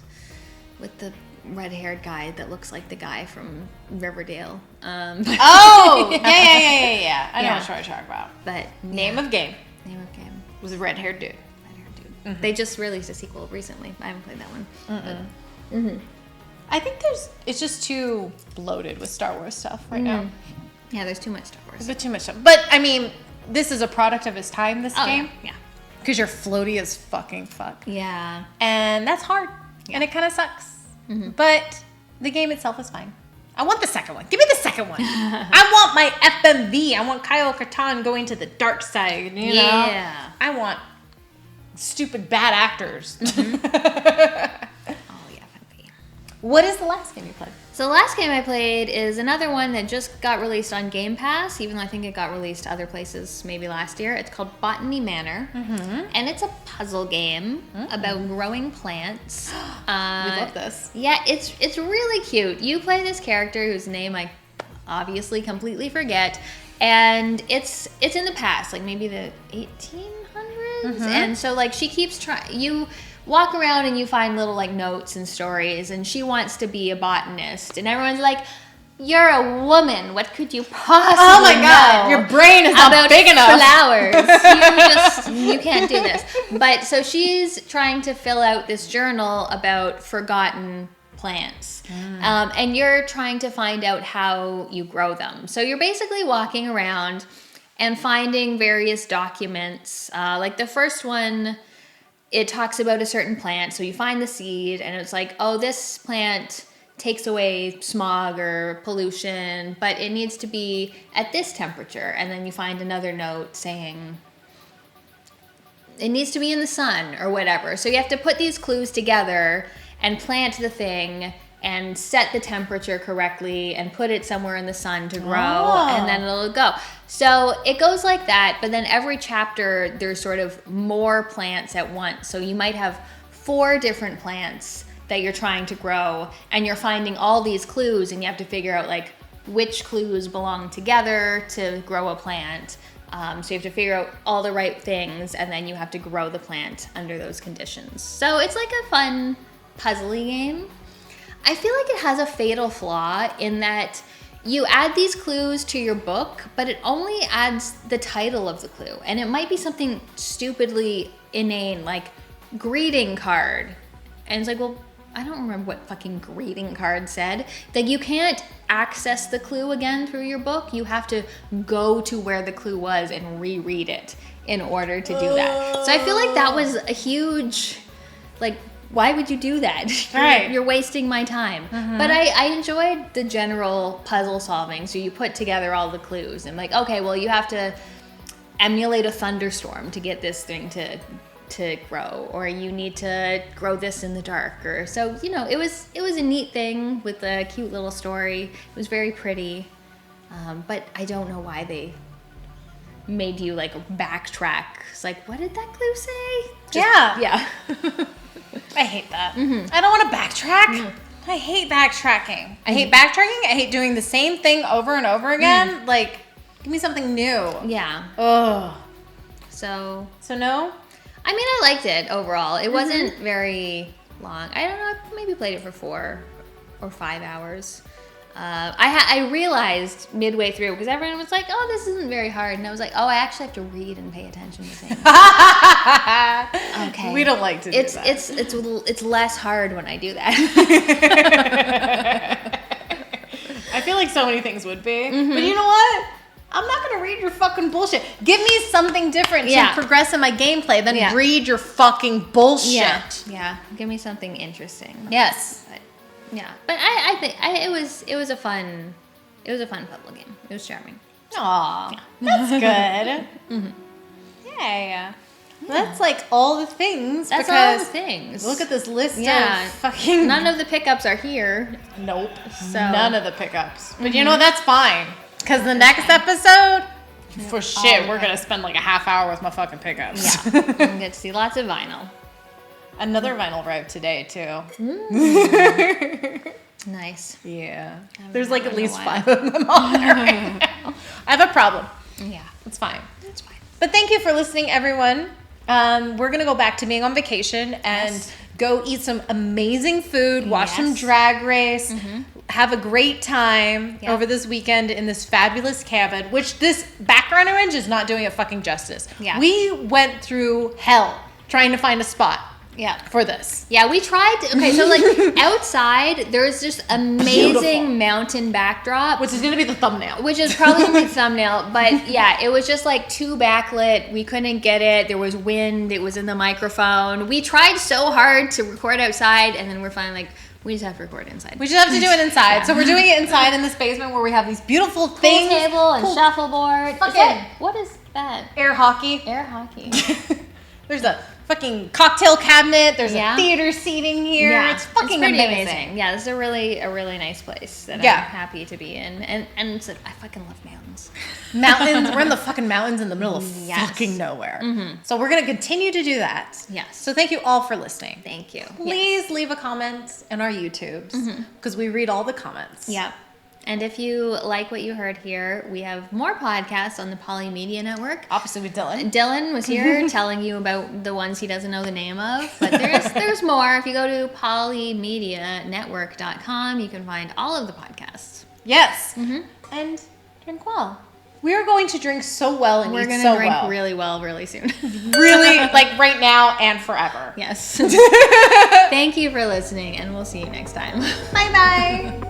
with the red-haired guy that looks like the guy from Riverdale. Oh, yeah. I know what you're talking about. But Name of game Name of game. was a red-haired dude. Red-haired dude. They just released a sequel recently. I haven't played that one. I think it's just too bloated with Star Wars stuff right now. Yeah, there's too much Star Wars. There's a bit too much stuff. But I mean, this is a product of its time. This game, Yeah. because you're floaty as fucking fuck. Yeah. And that's hard. And it kind of sucks. But the game itself is fine. I want the second one. Give me the second one. I want my FMV. I want Kyle Katarn going to the dark side. You know? Yeah. I want stupid bad actors. Oh, yeah, FMV. What is the last game you played? So the last game I played is another one that just got released on Game Pass, even though I think it got released other places maybe last year. It's called Botany Manor, and it's a puzzle game about growing plants. We love this. Yeah, it's really cute. You play this character whose name I obviously completely forget, and it's in the past, like maybe the 1800s, and so like she keeps trying. You walk around and you find little like notes and stories, and she wants to be a botanist, and everyone's like, you're a woman, what could you possibly Oh my god, know your brain is not about big enough. flowers? You can't do this. But so she's trying to fill out this journal about forgotten plants, and you're trying to find out how you grow them. So you're basically walking around and finding various documents, like the first one, it talks about a certain plant. So you find the seed and it's like, oh, this plant takes away smog or pollution, but it needs to be at this temperature. And then you find another note saying it needs to be in the sun or whatever. So you have to put these clues together and plant the thing and set the temperature correctly and put it somewhere in the sun to grow, and then it'll go. So it goes like that, but then every chapter there's sort of more plants at once. So you might have 4 different plants that you're trying to grow, and you're finding all these clues, and you have to figure out like which clues belong together to grow a plant. So you have to figure out all the right things, and then you have to grow the plant under those conditions. So it's like a fun puzzly game. I feel like it has a fatal flaw in that you add these clues to your book, but it only adds the title of the clue. And it might be something stupidly inane, like greeting card. And it's like, well, I don't remember what fucking greeting card said. Like, you can't access the clue again through your book. You have to go to where the clue was and reread it in order to do that. So I feel like that was a huge, like, why would you do that? Right. You're wasting my time. But I enjoyed the general puzzle solving. So you put together all the clues and like, okay, well, you have to emulate a thunderstorm to get this thing to grow, or you need to grow this in the dark, or so, you know, it was a neat thing with a cute little story. It was very pretty. But I don't know why they made you like backtrack. It's like, what did that clue say? Yeah. I hate that. I don't want to backtrack. I hate backtracking. I hate backtracking. I hate doing the same thing over and over again. Like, give me something new. Yeah. Ugh. So no? I mean, I liked it overall. It wasn't very long. I don't know, I maybe played it for 4 or 5 hours. I realized midway through, because everyone was like, oh, this isn't very hard. And I was like, oh, I actually have to read and pay attention to things. Okay. We don't like to do that. It's less hard when I do that. I feel like so many things would be. But you know what? I'm not going to read your fucking bullshit. Give me something different to progress in my gameplay than read your fucking bullshit. Yeah. Give me something interesting. Yes. But I think it was a fun puzzle game. It was charming. Aw, that's good. Yay. That's like all the things. That's all the things. Look at this list of fucking... None of the pickups are here. Nope. So. None of the pickups. But you know, that's fine. Because the next episode, for shit, we're going to spend like a half hour with my fucking pickups. Yeah. We're going to get to see lots of vinyl. Another vinyl arrived today, too. Nice. Yeah. There's like at least 5 of them on there right now. I have a problem. Yeah. It's fine. It's fine. But thank you for listening, everyone. We're going to go back to being on vacation and go eat some amazing food, watch some Drag Race, have a great time over this weekend in this fabulous cabin, which this background image is not doing it fucking justice. Yeah. We went through hell trying to find a spot. Yeah. For this. Yeah, we tried to, okay, so like outside, there's just amazing mountain backdrop. Which is going to be the thumbnail. Which is probably going to be the thumbnail. But yeah, it was just like too backlit. We couldn't get it. There was wind. It was in the microphone. We tried so hard to record outside, and then we're finally like, we just have to record inside. We just have to do it inside. So we're doing it inside in this basement where we have these beautiful things. Pool table and shuffleboard. What is that? Air hockey. Air hockey. There's a fucking cocktail cabinet. There's a theater seating here. Yeah. It's fucking amazing. Yeah, this is a really nice place that I'm happy to be in. And it's I fucking love mountains. Mountains. We're in the fucking mountains in the middle of fucking nowhere. So we're going to continue to do that. Yes. So thank you all for listening. Thank you. Please leave a comment in our YouTubes because we read all the comments. Yeah. And if you like what you heard here, we have more podcasts on the Polymedia Network. Obviously with Dylan. Dylan was here telling you about the ones he doesn't know the name of. But there's more. If you go to polymedianetwork.com, you can find all of the podcasts. Yes. And drink well. We are going to drink so well and eat so well. We're going to drink really well really soon. Really, like right now and forever. Yes. Thank you for listening, and we'll see you next time. Bye-bye.